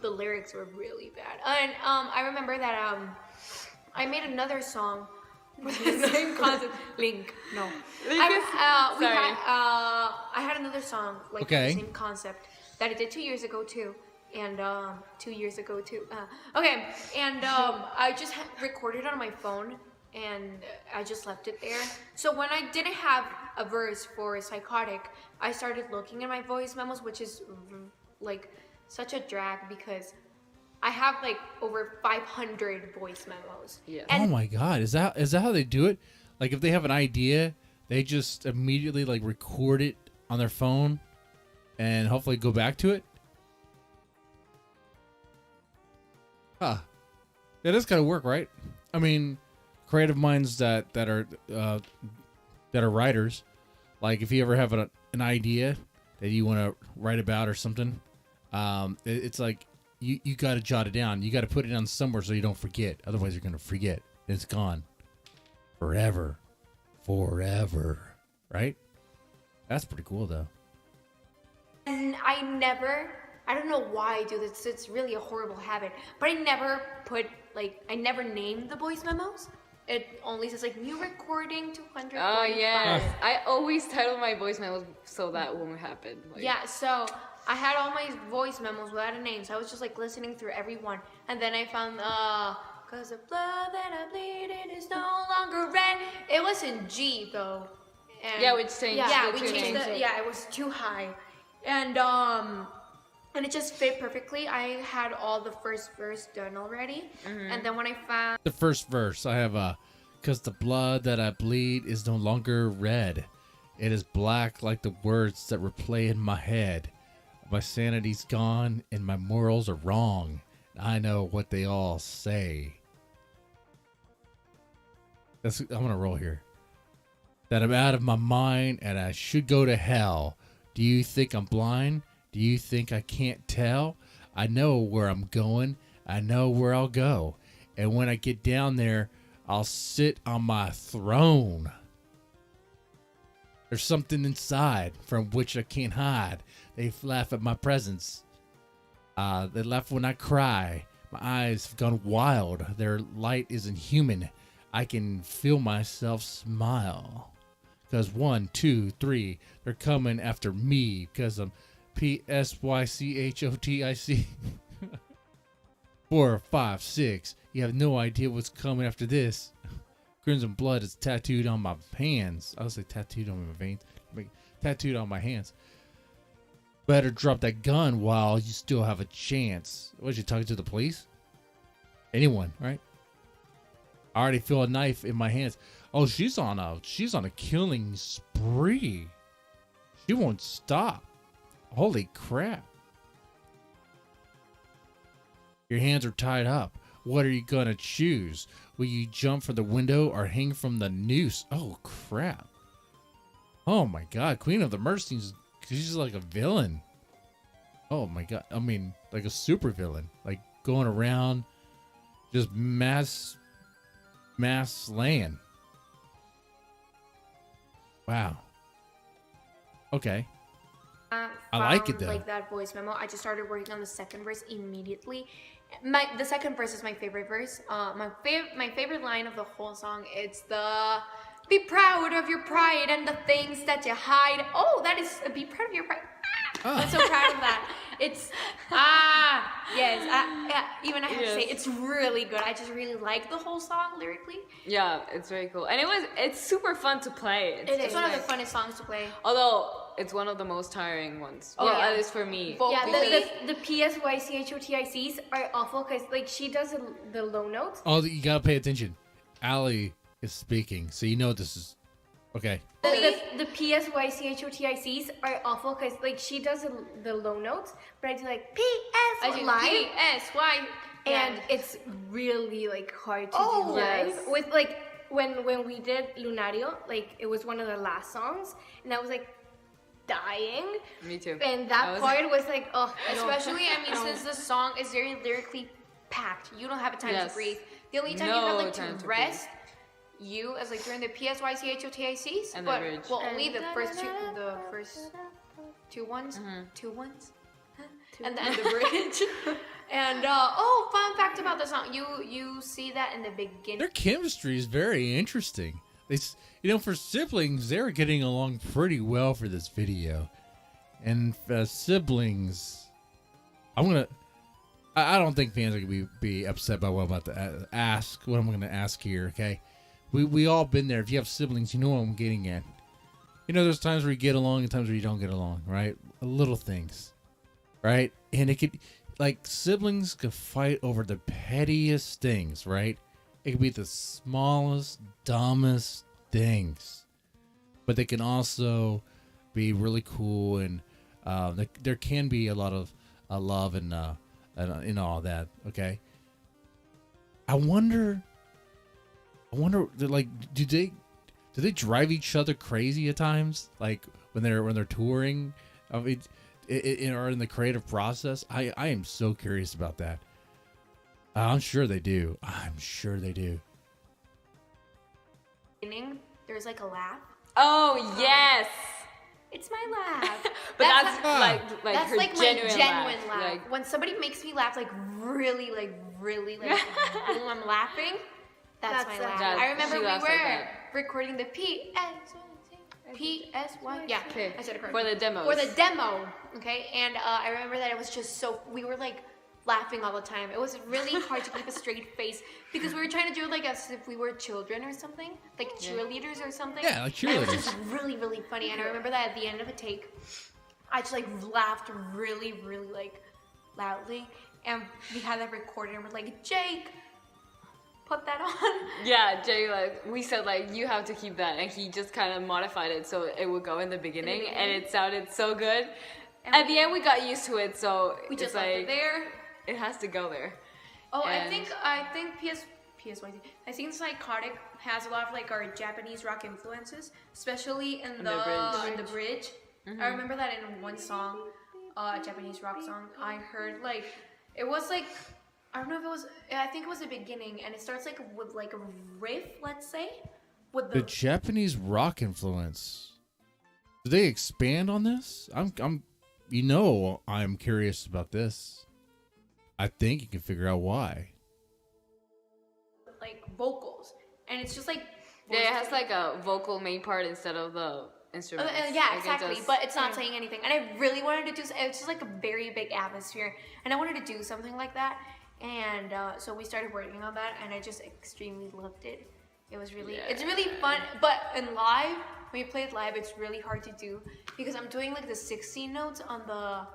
the lyrics were really bad. And I remember that I made another song with the same concept. Link. No. I had another song like with the same concept that I did 2 years ago too. And 2 years ago too. I just recorded on my phone and I just left it there. So when I didn't have a verse for Psychotic, I started looking at my voice memos, which is like such a drag because I have like over 500 voice memos. Yeah. Oh my God, is that how they do it? Like if they have an idea, they just immediately like record it on their phone and hopefully go back to it? Huh. Yeah, that's gotta work, right? I mean, creative minds that are writers, like if you ever have an idea that you want to write about or something, it's like you got to jot it down. You got to put it down somewhere so you don't forget. Otherwise, you're gonna forget. It's gone forever, right? That's pretty cool, though. And I don't know why I do this. It's really a horrible habit. But I never named the voice memos. It only says like new recording 200. Oh yes, I always title my voice memos so that won't happen. Like, yeah, so I had all my voice memos without a name, so I was just like listening through every one, and then I found cause the blood that I bleed it is no longer red. It was in G though. And yeah, we changed. Yeah, we changed it. Yeah, it was too high, and it just fit perfectly. I had all the first verse done already, and then when I found the first verse, I have cause the blood that I bleed is no longer red. It is black like the words that replay in my head. My sanity's gone and my morals are wrong. I know what they all say. I'm gonna roll here. That I'm out of my mind and I should go to hell. Do you think I'm blind? Do you think I can't tell? I know where I'm going. I know where I'll go. And when I get down there, I'll sit on my throne. There's something inside from which I can't hide. They laugh at my presence. They laugh when I cry. My eyes have gone wild. Their light isn't human. I can feel myself smile. Because 1, 2, 3, they're coming after me. Because I'm PSYCHOTIC. 4, 5, 6. You have no idea what's coming after this. Crimson blood is tattooed on my hands. I was say tattooed on my veins. Tattooed on my hands. Better drop that gun while you still have a chance. Was you talking to the police? Anyone, right? I already feel a knife in my hands. Oh, she's on a killing spree. She won't stop. Holy crap. Your hands are tied up. What are you gonna choose? Will you jump from the window or hang from the noose? Oh crap. Oh my god, Queen of the Mercies, she's like a villain. Oh my god. I mean, like a super villain. Like going around just mass slaying. Wow. Okay. I like it though. Like that voice memo, I just started working on the second verse immediately. The second verse is my favorite verse. My favorite line of the whole song. It's the Be proud of your pride and the things that you hide. Oh, that is be proud of your pride. I'm so proud of that. It's yes. Even I have to say it's really good. I just really like the whole song lyrically. Yeah, it's very cool, and it's super fun to play. It's one of the funnest songs to play. Although it's one of the most tiring ones. Well, at least for me. Yeah, the PSYCHOTICs are awful because like she does the low notes. Oh, you gotta pay attention. Allie is speaking, so you know this is okay. The PSYCHOTICs are awful because like she does the low notes, but I do like PS live. PSY, and it's really like hard to do live. With like when we did Lunario, like it was one of the last songs, and I was like dying. Me too. And that part was like, oh, especially since the song is very lyrically packed, you don't have a time to breathe. The only time you have like to rest. You as like during the PSYCHOTICs, and but the bridge. Only the first two ones, and then the bridge. And fun fact about the song, you see that in the beginning. Their chemistry is very interesting. For siblings, they're getting along pretty well for this video, and siblings, I don't think fans are gonna be upset by what I'm about to ask. What I'm gonna ask here, okay? We all been there. If you have siblings, you know what I'm getting at. There's times where you get along and times where you don't get along, right? Little things, right? And it could, like, siblings could fight over the pettiest things, right? It could be the smallest, dumbest things, but they can also be really cool, and there can be a lot of love and all that. Okay, I wonder, like, do they drive each other crazy at times? Like when they're touring, or in the creative process? I am so curious about that. I'm sure they do. There's like a laugh. Oh yes. It's my laugh. But that's that's her like my genuine laugh. Like, when somebody makes me laugh, like really, boom, I'm laughing. That's my laugh. I remember we were recording the PSY. Yeah, okay. I said it correctly. For the demo. Okay, and I remember that it was just we were like laughing all the time. It was really hard to keep a straight face because we were trying to do it like as if we were children or something, like cheerleaders or something. Yeah, like cheerleaders. And it was just really, really funny. And I remember that at the end of a take, I just like laughed really, really like loudly, and we had that recorded, and we're like, Jake, put that on. Yeah, Jay, like, we said, like, you have to keep that, and he just kind of modified it so it would go in the beginning, and it sounded so good. And at the end, we got used to it, so we just left like, it there. It has to go there. Oh, and I think PSYC. I think Psychotic has a lot of like our Japanese rock influences, especially in the bridge. Mm-hmm. I remember that in one song, Japanese rock song, I heard like it was like, I don't know if it was, I think it was the beginning, and it starts like with like a riff, let's say, with the Japanese rock influence. Do they expand on this? I'm curious about this. I think you can figure out why. Like vocals, and it's just like it has like a vocal main part instead of the instrument. Yeah, exactly. But it's not saying anything, and I really wanted to do. It's just like a very big atmosphere, and I wanted to do something like that. And so we started working on that, and I just extremely loved it. It was really, it's really fun. But in live, when you play it live, it's really hard to do because I'm doing like the 16 notes on the.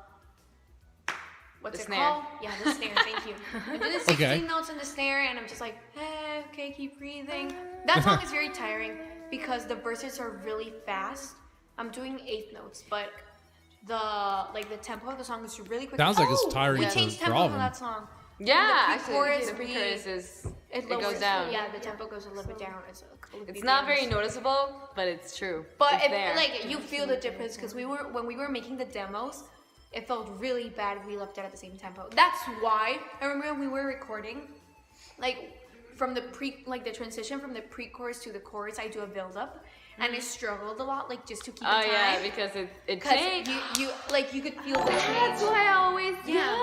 What's it called? Yeah, the snare. Thank you. I'm doing the 16 notes on the snare, and I'm just like, okay, keep breathing. That song is very tiring because the verses are really fast. I'm doing 8th notes, but the tempo of the song is really quick. Sounds like it's tiring. We changed tempo on that song. Yeah, actually, the pre-chorus it goes down. Yeah, the tempo goes a little bit down. It's not very noticeable, but it's true. But you feel the difference because when we were making the demos, it felt really bad. We left it at the same tempo. That's why I remember when we were recording, like from the the transition from the pre-chorus to the chorus, I do a build-up, and I struggled a lot, like just to keep time. Oh yeah, because it changed. You could feel the change. That's why I always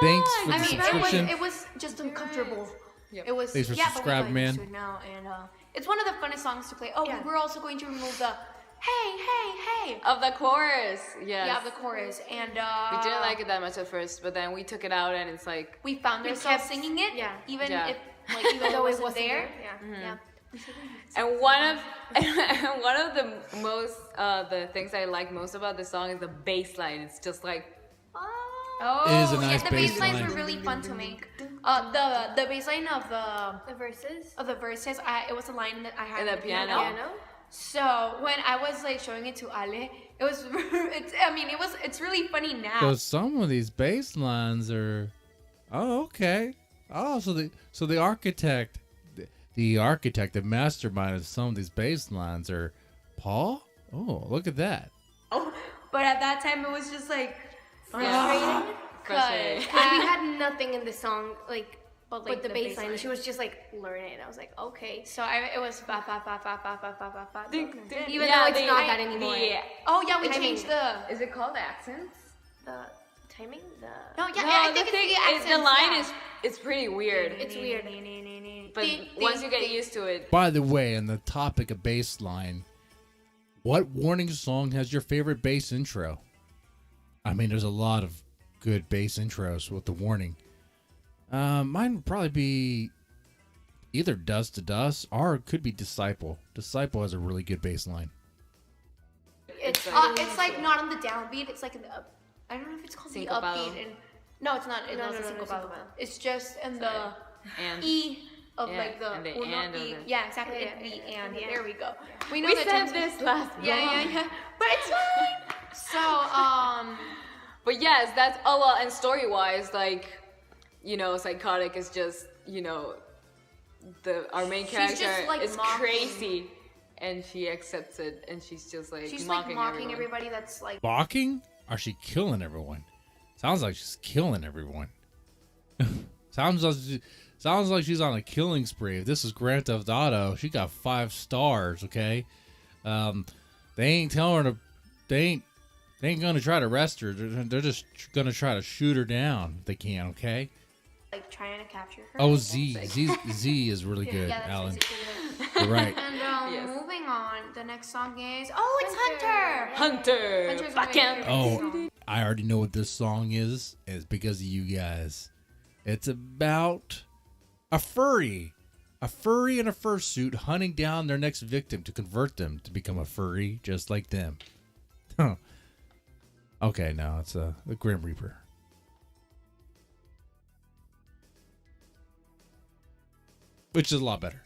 Thanks for the subscription. It was just uncomfortable. Yep. It was Thanks for subscribing, man. Now, and It's one of the funnest songs to play. Oh, we were also going to remove the hey of the chorus. Yes. Yeah, of the chorus, and we didn't like it that much at first, but then we took it out, and it's like we found ourselves singing it. Yeah. Even Yeah. if even though it wasn't there. Yeah. And one of the most the things I like most about the song is the bass line. It's just like Oh, It is a nice the bass bass lines line. were really fun to make. The bass line of The verses. it was a line that I had in the on piano. So when I was like showing it to Ale, it was it's really funny now. So some of these bass lines are, okay. Oh, so the architect, the mastermind of some of these bass lines are Paul. Oh, look at that. But at that time it was just like Frustrating. Frustrating. Like, we had nothing in the song, like, But, but the bass line. baseline. She was just like learning it. I was like, okay. So it was fa fa fa fa fa fa fa fa fa. Even though it's not that anymore. Oh yeah, we Timing. changed the Is it called accents? The timing, no yeah. No, I think the it's thing the is, accents, the line yeah. is it's pretty weird. it's weird. But once you get used to it, By the way, on the topic of bass line, what warning song has your favorite bass intro? I mean, there's a lot of good bass intros with the warning. Mine would probably be either Dust to Dust or it could be Disciple. Disciple has a really good bass line. It's like not on the downbeat. It's like in the up. I don't know if it's called the Syncopado. upbeat. And no, it's not. It's No, not no, the no, syncopado. syncopado. It's just in the and E of Yeah, like the and the uno and of E. it. Yeah, exactly. Yeah, the yeah, and. yeah. There we go. We know we the said terms. this last. Yeah. But it's fine. So But yes, that's well, and story wise, like, Psychotic is just, our main She's character just, like, is mocking. crazy, and she accepts it, and she's just like she's mocking, like mocking everyone. everybody that's like. Mocking? Or she killing everyone? Sounds like she's killing everyone. sounds like she's on a killing spree. If this is Grand Theft Auto, she got 5 stars. Okay, they ain't telling her to. They ain't gonna try to arrest her. They're just gonna try to shoot her down if they can. Okay. Like trying to capture her. Oh, Z is really good, Yeah, that's Alan. basically it. You're right. And Yes. moving on, the next song is it's Hunter. Hunter, Hunter's back my favorite in. Oh, song. I already know what this song is. It's because of you guys. It's about a furry in a fursuit hunting down their next victim to convert them to become a furry just like them. Huh. Okay, now it's the Grim Reaper. Which is a lot better.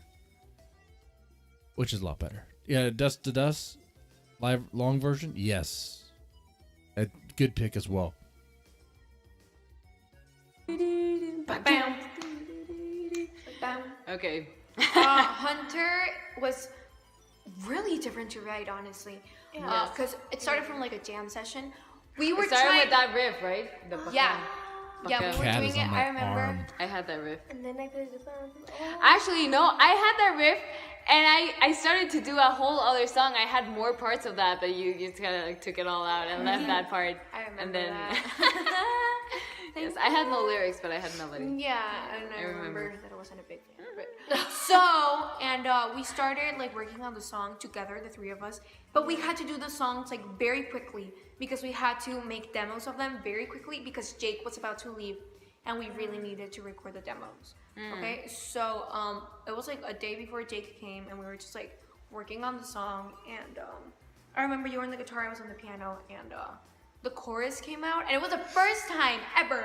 Yeah, Dust to Dust, live long version. Yes, a good pick as well. Bam. Bam. Okay. Hunter was really different to write, honestly. Yeah. Because it started from like a jam session. We were It started trying. with that riff, right? Yeah. Yeah, Okay. we were Cat doing is it. on my I remember. arm. I had that riff. And then I played the phone. Actually, no, I had that riff, and I started to do a whole other song. I had more parts of that you kind of like took it all out and left that part. I remember and then, that. yes, I had no lyrics, but I had melody. Yeah, and I remember. remember that I wasn't a big fan. But we started like working on the song together, the three of us. But we had to do the songs like very quickly because we had to make demos of them very quickly because Jake was about to leave, and we really needed to record the demos. Okay, so it was like a day before Jake came, and we were just like working on the song. And I remember you were on the guitar, I was on the piano, and the chorus came out, and it was the first time ever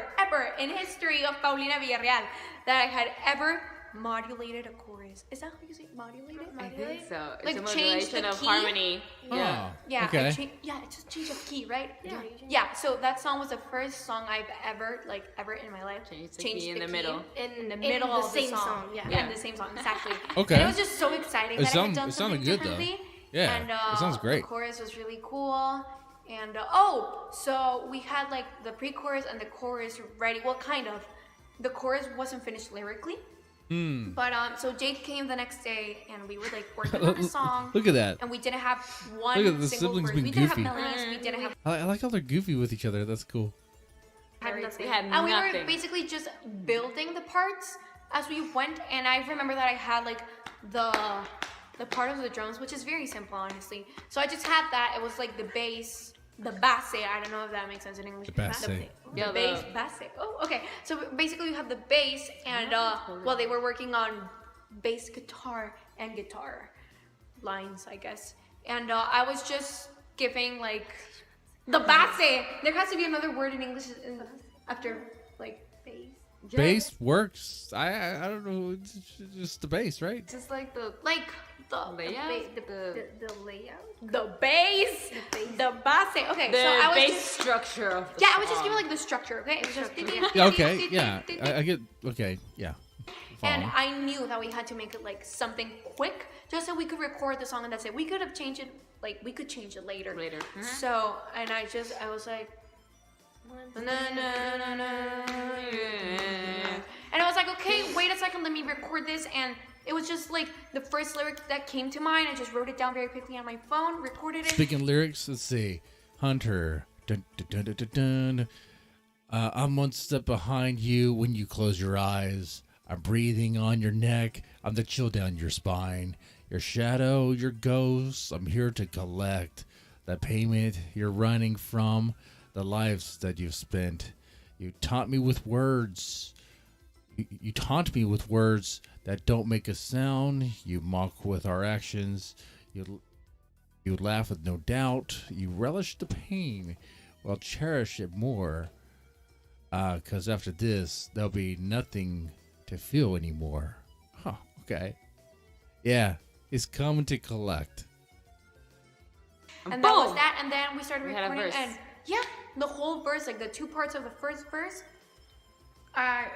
in history of Paulina Villarreal that I had ever modulated a chorus. Is that how you say modulated? I think so. It's Like, a change modulation the of key? harmony. Yeah. Oh, Yeah, okay. it's just change of key, right? Yeah. So that song was the first song I've ever in my life Change the key in the middle. In the middle the of same the song, yeah. Yeah, in the same song, exactly. Okay. And it was just so exciting It that I sound- had done it sounded something good, though. differently. Yeah, And it sounds great. the chorus was really cool. And so we had like the pre-chorus and the chorus ready. Well, kind of. The chorus wasn't finished lyrically. But so Jake came the next day, and we were like working on the song. Look at that. And we didn't have one Look at the single siblings verse. being We didn't goofy. have melodies. We didn't have. I like how they're goofy with each other. That's cool. Had nothing. We had And we were nothing. basically just building the parts as we went. And I remember that I had like the the part of the drums, which is very simple, honestly. So I just had that. It was like the bass, the basse. I don't know if that makes sense in English. The basse. The bass, basse. Oh, okay. So basically, you have the bass, and well, they were working on bass guitar and guitar lines, I guess. And I was just giving like the basse. There has to be another word in English after like bass. Yeah. Bass works. I don't know. It's just the bass, right? Just like the layout, the layout, the bass, the bass. Okay, the so I was bass structure of the I was just giving like the structure. Okay, it was just okay, yeah, I get. Okay, yeah. And I knew that we had to make it like something quick, just so we could record the song and that's it. We could have changed it, like we could change it later. Mm-hmm. So, and I was like, and I was like, okay, wait a second, let me record this. And it was just like the first lyric that came to mind. I just wrote it down very quickly on my phone, recorded it. Speaking lyrics, let's see, Hunter. Dun, dun, dun, dun, dun. I'm one step behind you when you close your eyes. I'm breathing on your neck. I'm the chill down your spine. Your shadow, your ghost. I'm here to collect the payment you're running from, the lives that you've spent. You taunt me with words. You taunt me with words that don't make a sound. You mock with our actions. You laugh with no doubt. You relish the pain. Well, cherish it more. 'Cause after this, there'll be nothing to feel anymore. Huh, okay. Yeah, it's coming to collect. And that was that, and then we started recording, verse. and the whole verse, like the two parts of the first verse,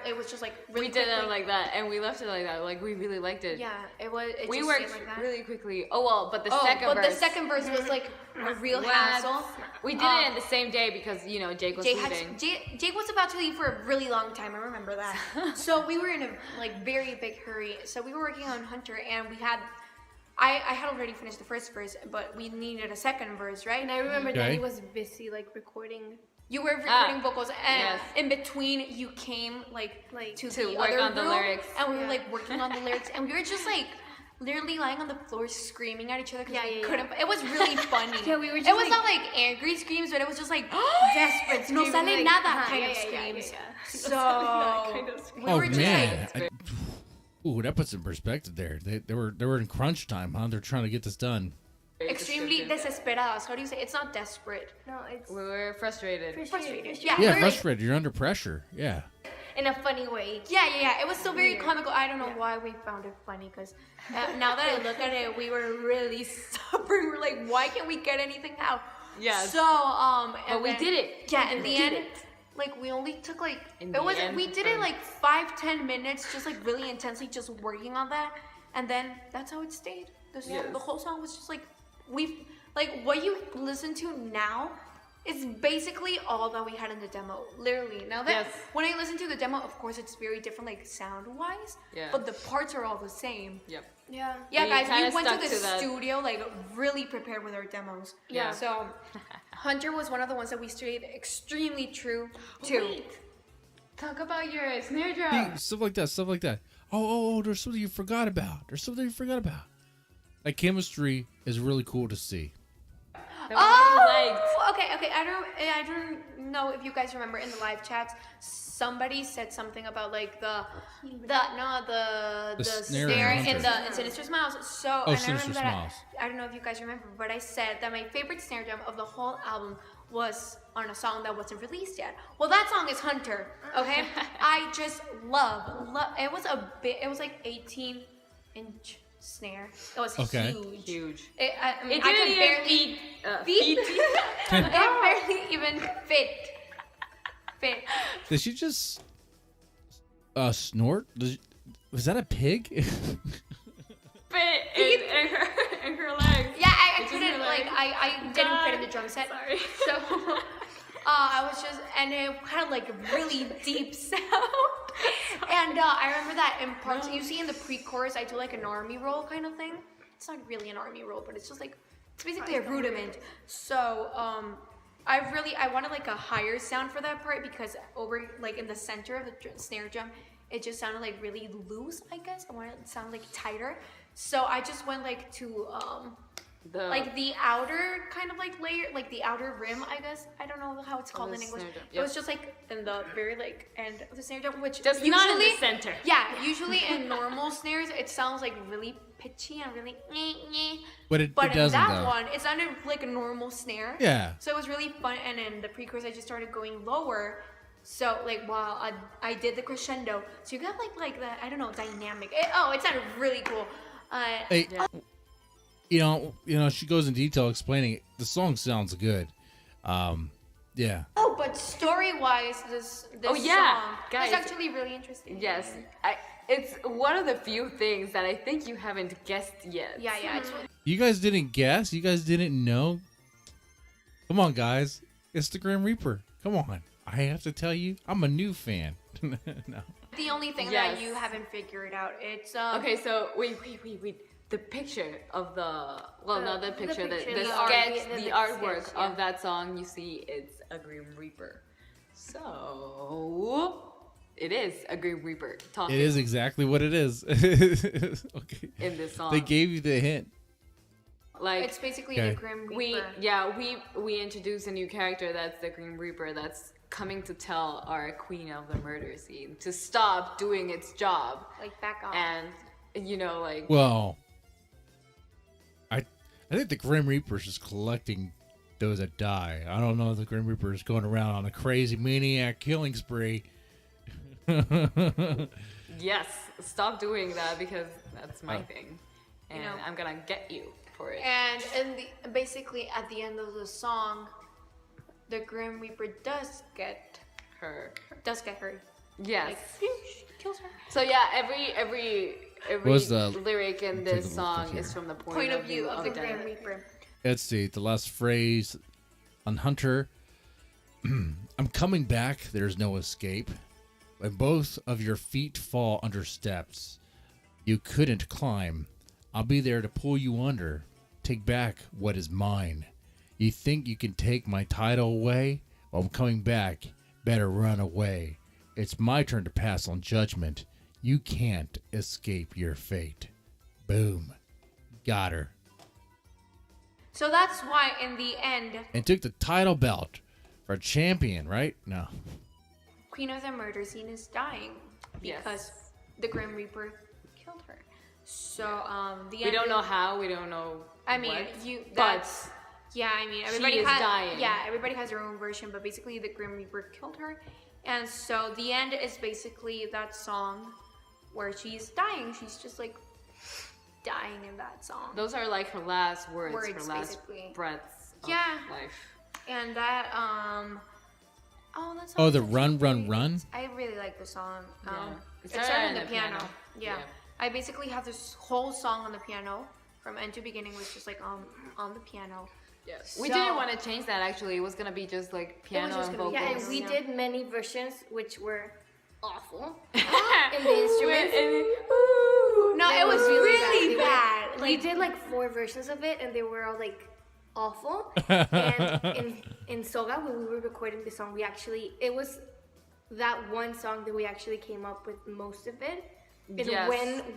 it was just like really we did quickly. it like that, and we left it like that. Like we really liked it. Yeah, it was. We just worked stayed like that. really quickly. Oh well, but the the second verse was like a real hassle. We did it the same day because Jake was leaving. Jake was about to leave for a really long time. I remember that. So we were in a like very big hurry. So we were working on Hunter, and we had. I had already finished the first verse, but we needed a second verse, right? And I remember Okay. Danny was busy like recording. You were recording vocals, and yes. in between, you came like to the work other on the room, lyrics. and we were like working on the lyrics, and we were just like literally lying on the floor screaming at each other because we couldn't. It was really funny. Yeah, we were just it was like- not like angry screams, but it was just like Desperate no screaming, sale like, nada kind of yeah. screams. So kind of we Oh were just man. like. Ooh, that puts in perspective there. They were in crunch time, huh? They're trying to get this done. Extremely desesperados. How do you say? It's not desperate. No, it's We were frustrated. Frustrated. Yeah, we were- frustrated. You're under pressure. Yeah. in a funny way. Yeah. It was still very comical. I don't know why we found it funny because now that I look at it, we were really suffering. We're like, why can't we get anything out? Yes. So But we did it. Yeah, in the We end, did it. like we only took like In it the was end, we did it fun. like 5-10 minutes, just like really intensely, just working on that, and then that's how it stayed. The whole song was just like what you listen to now is basically all that we had in the demo. Literally, now that Yes. when I listen to the demo, of course it's very different, like sound wise. Yeah. But the parts are all the same. Yep. Yeah. Yeah, We guys, kinda we went to stuck the to that. studio like really prepared with our demos. Yeah. So Hunter was one of the ones that we stayed extremely true to. Talk about your snare drum. Hey, stuff like that. Oh, there's something you forgot about. That chemistry is really cool to see. Okay. I don't know if you guys remember in the live chats, somebody said something about like the snare snare in in Hunter. the Sinister Smiles. So Oh, and I Sinister remember that Smiles. I don't know if you guys remember, but I said that my favorite snare drum of the whole album was on a song that wasn't released yet. Well, that song is Hunter. Okay, I just love. It was like 18-inch snare. It was Okay. Huge. I mean, It I didn't could even barely feed. it barely even fit. Did she just snort? Was that a pig? Fit in her legs. Yeah, I It's in couldn't her like legs. I didn't fit in the drum set. Sorry. So I was just, and it had like a really deep sound. And I remember that in parts, you see in the pre-chorus, I do like an army roll kind of thing. It's not really an army roll, but it's just like, it's basically a rudiment. So I wanted like a higher sound for that part because over like in the center of the snare drum, it just sounded like really loose, I guess. I wanted it to sound like tighter. So I just went like to like the outer kind of like layer, like the outer rim, I guess. I don't know how it's called in English. It was just like in the very like end of the snare drum, which Just usually not in the center. Yeah, usually in normal snares it sounds like really pitchy and really But it in doesn't that though. one it sounded like a normal snare. Yeah. So it was really fun, and in the pre-chorus I just started going lower. So like while I did the crescendo, so you got like that, I don't know, dynamic. It sounded really cool. Hey, you know, she goes in detail explaining it. The song sounds good. Yeah. Oh, but story-wise, this Oh, yeah. song Guys. is actually really interesting. Yes, it's one of the few things that I think you haven't guessed yet. Yeah, it's You guys didn't guess? You guys didn't know? Come on, guys. It's the Grim Reaper. Come on. I have to tell you, I'm a new fan. No. the only thing Yes. that you haven't figured out. It's Okay, so wait. The picture of not the picture, the picture, the sketch, art, the the artwork sketch, yeah. of that song, you see it's a Grim Reaper. So, it is a Grim Reaper talking It is exactly what it is. Okay. in this song. They gave you the hint. Like, it's basically Okay. the Grim Reaper. we introduce a new character that's the Grim Reaper that's coming to tell our queen of the murder scene to stop doing its job. Like back off. And, you know, like, Well, I think the Grim Reaper's just collecting those that die. I don't know if the Grim Reaper is going around on a crazy maniac killing spree. yes, stop doing that because that's my Oh. thing. And know. I'm gonna get you for it. And basically at the end of the song, the Grim Reaper does get Her. hurt. Yes. Like kills her. So yeah, every What's the- lyric in take a this look song here. is from the Point of view of the Grim death. Reaper. Let's see. The last phrase on Hunter. I'm coming back. There's no escape. When both of your feet fall under steps you couldn't climb, I'll be there to pull you under. Take back what is mine. You think you can take my title away? Well, I'm coming back. Better run away. It's my turn to pass on judgment. You can't escape your fate. Boom. Got her. So that's why in the end, And took the title belt for a champion, right? No. Queen of the Murder Scene is dying Yes. because the Grim Reaper killed her. So the We end don't know is- how, we don't know I mean, what, that's yeah. I mean, everybody is has dying. yeah. Everybody has their own version, but basically, the Grim Reaper killed her, and so the end is basically that song where she's dying. She's just like dying in that song. those are like her last words, her Words, last basically. breaths of Yeah. life. And that oh, that song Oh, is the actually Run, Run, really Run? nice. I really like the song. Yeah. It It's started on on the the piano. piano. Yeah. Yeah. I basically have this whole song on the piano from end to beginning, was just like on the piano. Yes. We So- didn't want to change that actually. It was gonna be just like piano just and gonna vocals. be- Yeah, and we Yeah. did many versions which were awful in the instruments. No, it was really They were- bad. we did like 4 versions of it, and they were all like awful. And in Soga, when we were recording the song, it was that one song that we actually came up with most of it. And Yes.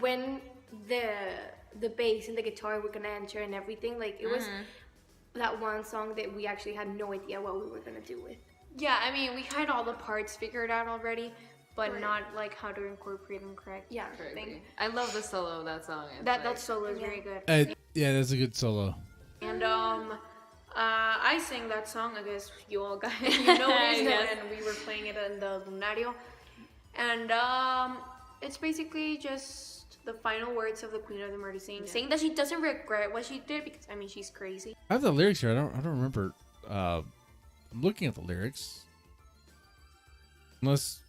when the bass and the guitar were gonna enter and everything, like it was that one song that we actually had no idea what we were gonna do with. Yeah, I mean, we had all the parts figured out already, but not like how to incorporate them correct. Yeah. Crazy. I love the solo of that song. It's That like- solo is very good. Yeah, that's a good solo. And I sang that song. I guess you all guys you noticed Yes. and we were playing it in the Lunario. And it's basically just the final words of the Queen of the Murder Scene, saying that she doesn't regret what she did because I mean she's crazy. I have the lyrics here. I don't remember. I'm looking at the lyrics. Unless.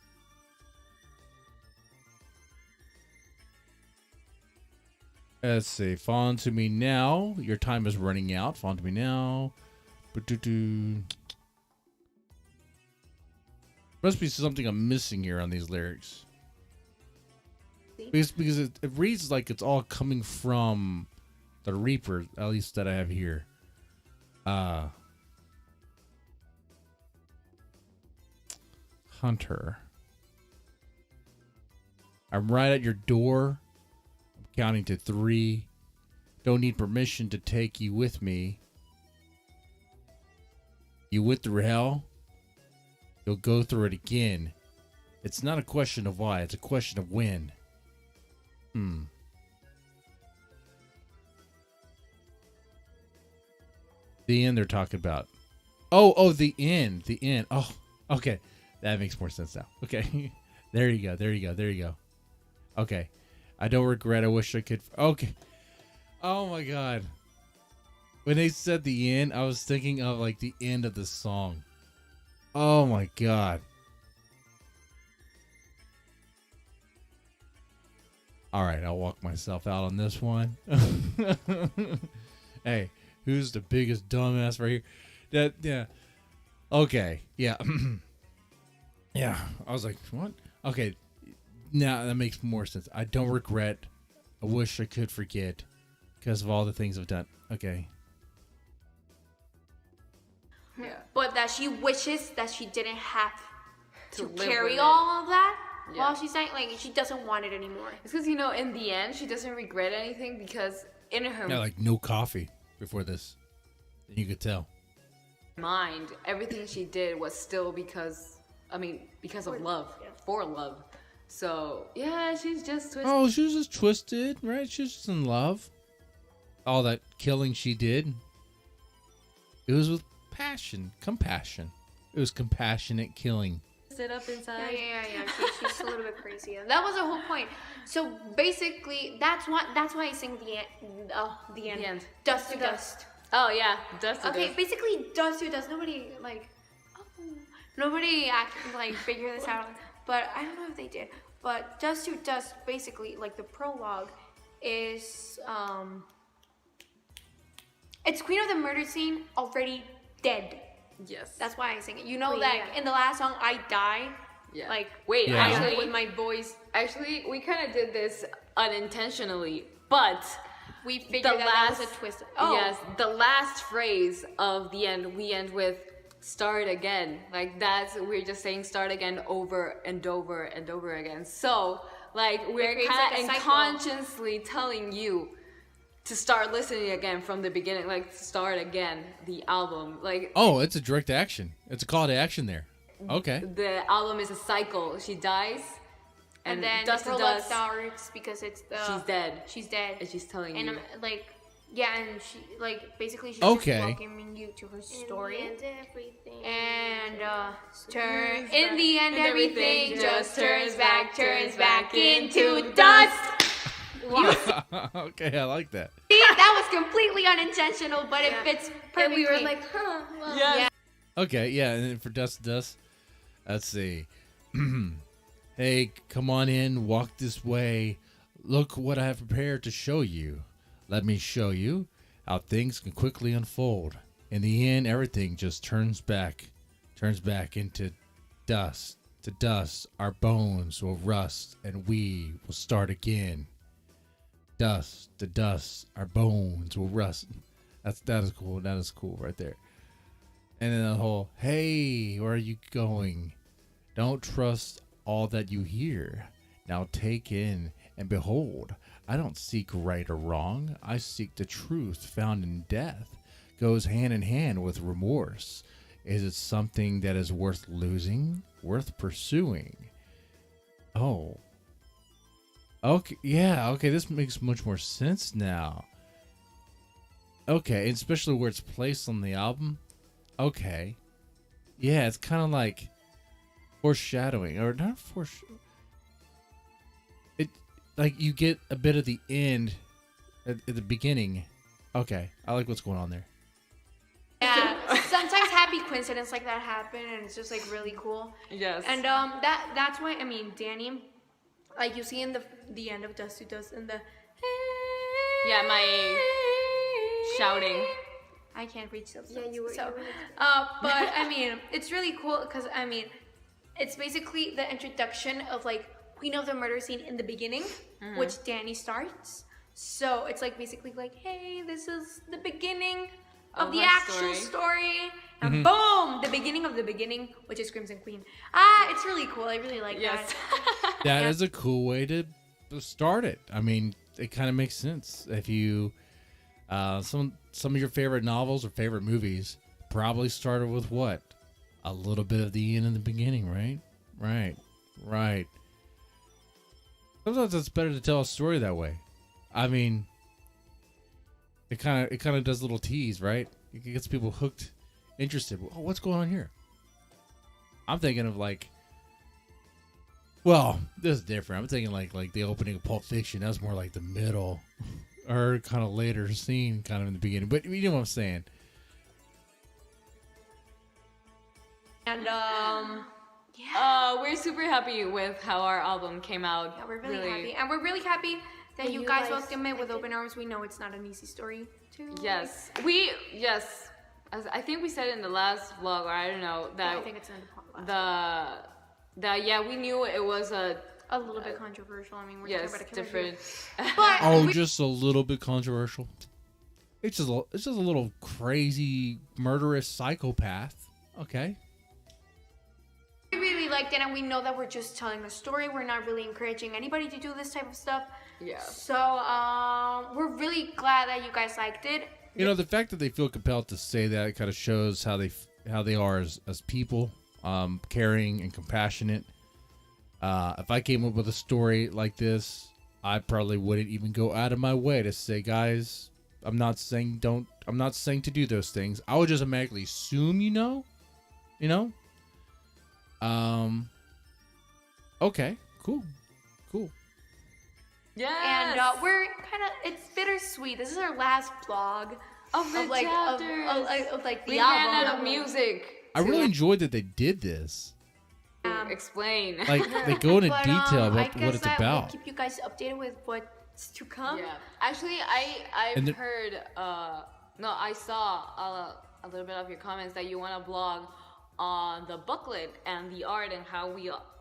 Let's see. Fawn to me now. Your time is running out. Fawn to me now. Ba-do-do. Must be something I'm missing here on these lyrics. Because it reads like it's all coming from the Reaper, at least that I have here. Hunter. I'm right at your door. I'm Counting to 3. Don't need permission to take you with me. You went through hell. You'll go through it again. It's not a question of why. It's a question of when. The end they're talking about. Oh, the end. The end. Oh, okay. That makes more sense now. Okay. There you go. Okay. I don't regret. I wish I could. Okay. Oh my God. When they said the end, I was thinking of like the end of the song. Oh my God. All right. I'll walk myself out on this one. Hey, who's the biggest dumbass right here? Yeah. Okay. Yeah. Yeah. I was like, what? Okay. Now that makes more sense. I don't regret. I wish I could forget because of all the things I've done. Okay. Yeah. But that she wishes that she didn't have to live carry with all of that Yeah. while she's saying, like, she doesn't want it anymore. It's because, in the end, she doesn't regret anything because in her Yeah, like no coffee before this. You could tell. mind, everything she did was still because of love, for love. So, yeah, she's just twisted. Oh, she was just twisted, right? She was just in love. All that killing she did. It was with passion, compassion. It was compassionate killing. Sit up inside. Yeah. She's a little bit crazy. And that was the whole point. So basically, that's why I sing the end. The end. Dust to dust. Oh, yeah, dust to Okay, dust. basically dust to dust. Nobody figured this out. But I don't know if they did. But dust to dust, basically, like the prologue, is it's Queen of the Murder Scene already dead. Yes. That's why I sing it. You know Wait, that yeah. in the last song, I die. Yeah. Like, wait, Yeah. actually, with my voice, actually, we kind of did this unintentionally, but we figured that was a twist. Oh, yes, the last phrase of the end, we end with "start again." Like we're just saying "start again" over and over and over again. So, like, we're creates kind like of a cycle. unconsciously telling you to start listening again from the beginning, like start again the album. Like, Oh, it's a direct action. It's a call to action there. Okay. the album is a cycle. She dies, and then dust the to prologue dust. starts because it's the She's dead, She's dead. and she's telling And you. and she basically she's Okay. just welcoming you to her story. In the end, everything And turns in the end, And everything everything just turns back into dust. Okay, I like that. See, that was completely unintentional, but it Yeah. fits and perfectly. we were like, huh, well, Yeah. Okay, yeah, and then for Dust to Dust, let's see. Hey, come on in, walk this way. Look what I have prepared to show you. Let me show you how things can quickly unfold. In the end, everything just turns back into dust. To dust, our bones will rust, and we will start again. Dust to dust, our bones will rust. That is cool. That is cool right there. And then the whole, hey, where are you going? Don't trust all that you hear. Now take in and behold. I don't seek right or wrong. I seek the truth found in death. Goes hand in hand with remorse. Is it something that is worth losing? Worth pursuing? Oh. Okay, yeah, okay, this makes much more sense now. Okay, especially where it's placed on the album. Okay. Yeah, it's kind of like foreshadowing, or not foreshadowing. It, like, you get a bit of the end at the beginning. Okay, I like what's going on there. Yeah, sometimes happy coincidence like that happen, and it's just like really cool. Yes. And that's why Danny, like you see in the end of Dust to Dust, in the Yeah, my shouting. I can't reach those. Yeah, you were. So, you were but it's really cool because it's basically the introduction of like Queen of the Murder Scene in the beginning, which Danny starts. So it's like basically like, hey, this is the beginning of the her actual story. And boom, the beginning of the beginning, which is Crimson Queen. It's really cool. I really like Yes. that. That is a cool way to start it. I mean, it kind of makes sense if you some of your favorite novels or favorite movies probably started with what? A little bit of the end in the beginning, right? Right. Sometimes it's better to tell a story that way. I mean, it kind of does a little tease, right? It gets people hooked, interested. Oh, what's going on here? I'm thinking of like, well, this is different. I'm thinking like the opening of Pulp Fiction. That's more like the middle or kind of later scene, kind of in the beginning. But you know what I'm saying. And we're super happy with how our album came out. Yeah, we're really happy. And we're really happy that you guys welcome it with open arms. We know it's not an easy story too. Yes. I think we said it in the last vlog, or I don't know, that I think it's in the podcast. we knew it was a little bit controversial. I mean, we're talking about a different. But Just a little bit controversial. It's just a little crazy, murderous psychopath. Okay. we really liked it, and we know that we're just telling a story. We're not really encouraging anybody to do this type of stuff. Yeah. So we're really glad that you guys liked it. You know, the fact that they feel compelled to say that, it kind of shows how they are as people, caring and compassionate. If I came up with a story like this, I probably wouldn't even go out of my way to say, guys, I'm not saying to do those things. I would just automatically assume, you know. Okay, cool. Yeah. And we're it's bittersweet. This is our last vlog of the chapters. Of the we album. ran out of music. I really enjoyed that they did this. Explain. Like, they go into But, detail I about guess what it's that about. We'll keep you guys updated with what's to come. Yeah. Actually, I've And heard. I saw a little bit of your comments that you want to blog on the booklet and the art and how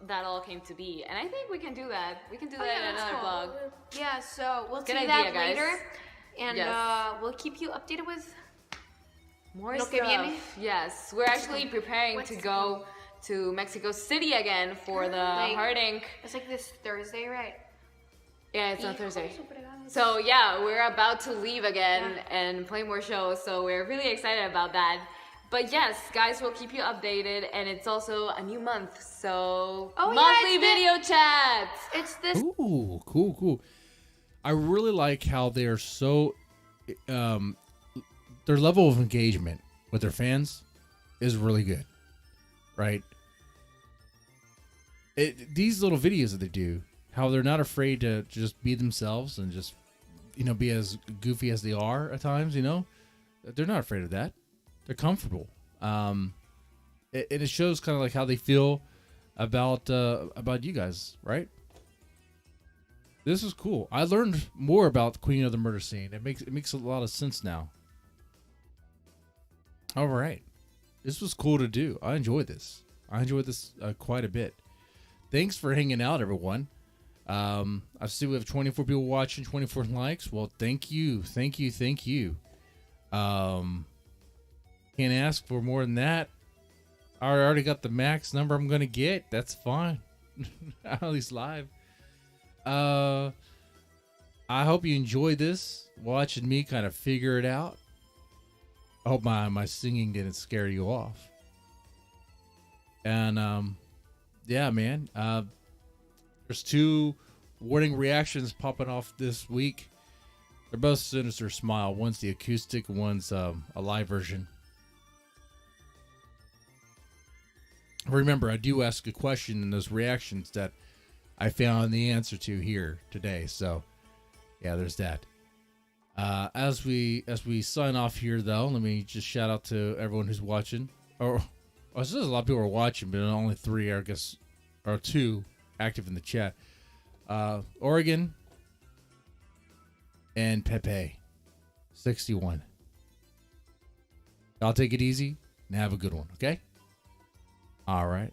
that all came to be. And I think we can do that. We can do that in that's another cool. blog. Yeah, so we'll Good see idea, that guys. later. And Yes. we'll keep you updated with More Lo que stuff. viene. Yes, we're actually preparing What's to to go to Mexico City again for the Heart Inc. It's like this Thursday, right? Yeah, it's on Thursday. So yeah, we're about to leave again and play more shows, so we're really excited about that. But yes, guys, we'll keep you updated, and it's also a new month, so monthly video chats. It's this. Ooh, cool. I really like how they're so, their level of engagement with their fans is really good, right? These little videos that they do, how they're not afraid to just be themselves and just, be as goofy as they are at times, they're not afraid of that. They're comfortable. And it shows kind of like how they feel about you guys, right? This is cool. I learned more about the Queen of the Murder Scene. It makes a lot of sense now. All right. This was cool to do. I enjoyed this. Quite a bit. Thanks for hanging out, everyone. I see we have 24 people watching, 24 likes. Well, thank you. Can't ask for more than that. I already got the max number I'm going to get. That's fine. At least live. I hope you enjoyed this, watching me kind of figure it out. I hope my singing didn't scare you off. And, yeah, man. There's 2 warning reactions popping off this week. They're both Sinister Smile. One's the acoustic, one's a live version. Remember, I do ask a question in those reactions that I found the answer to here today. So, yeah, there's that. As we sign off here, though, let me just shout out to everyone who's watching. Or there's a lot of people are watching, but only 3, I guess, or 2 active in the chat. Oregon and Pepe 61. I'll take it easy and have a good one, okay? All right.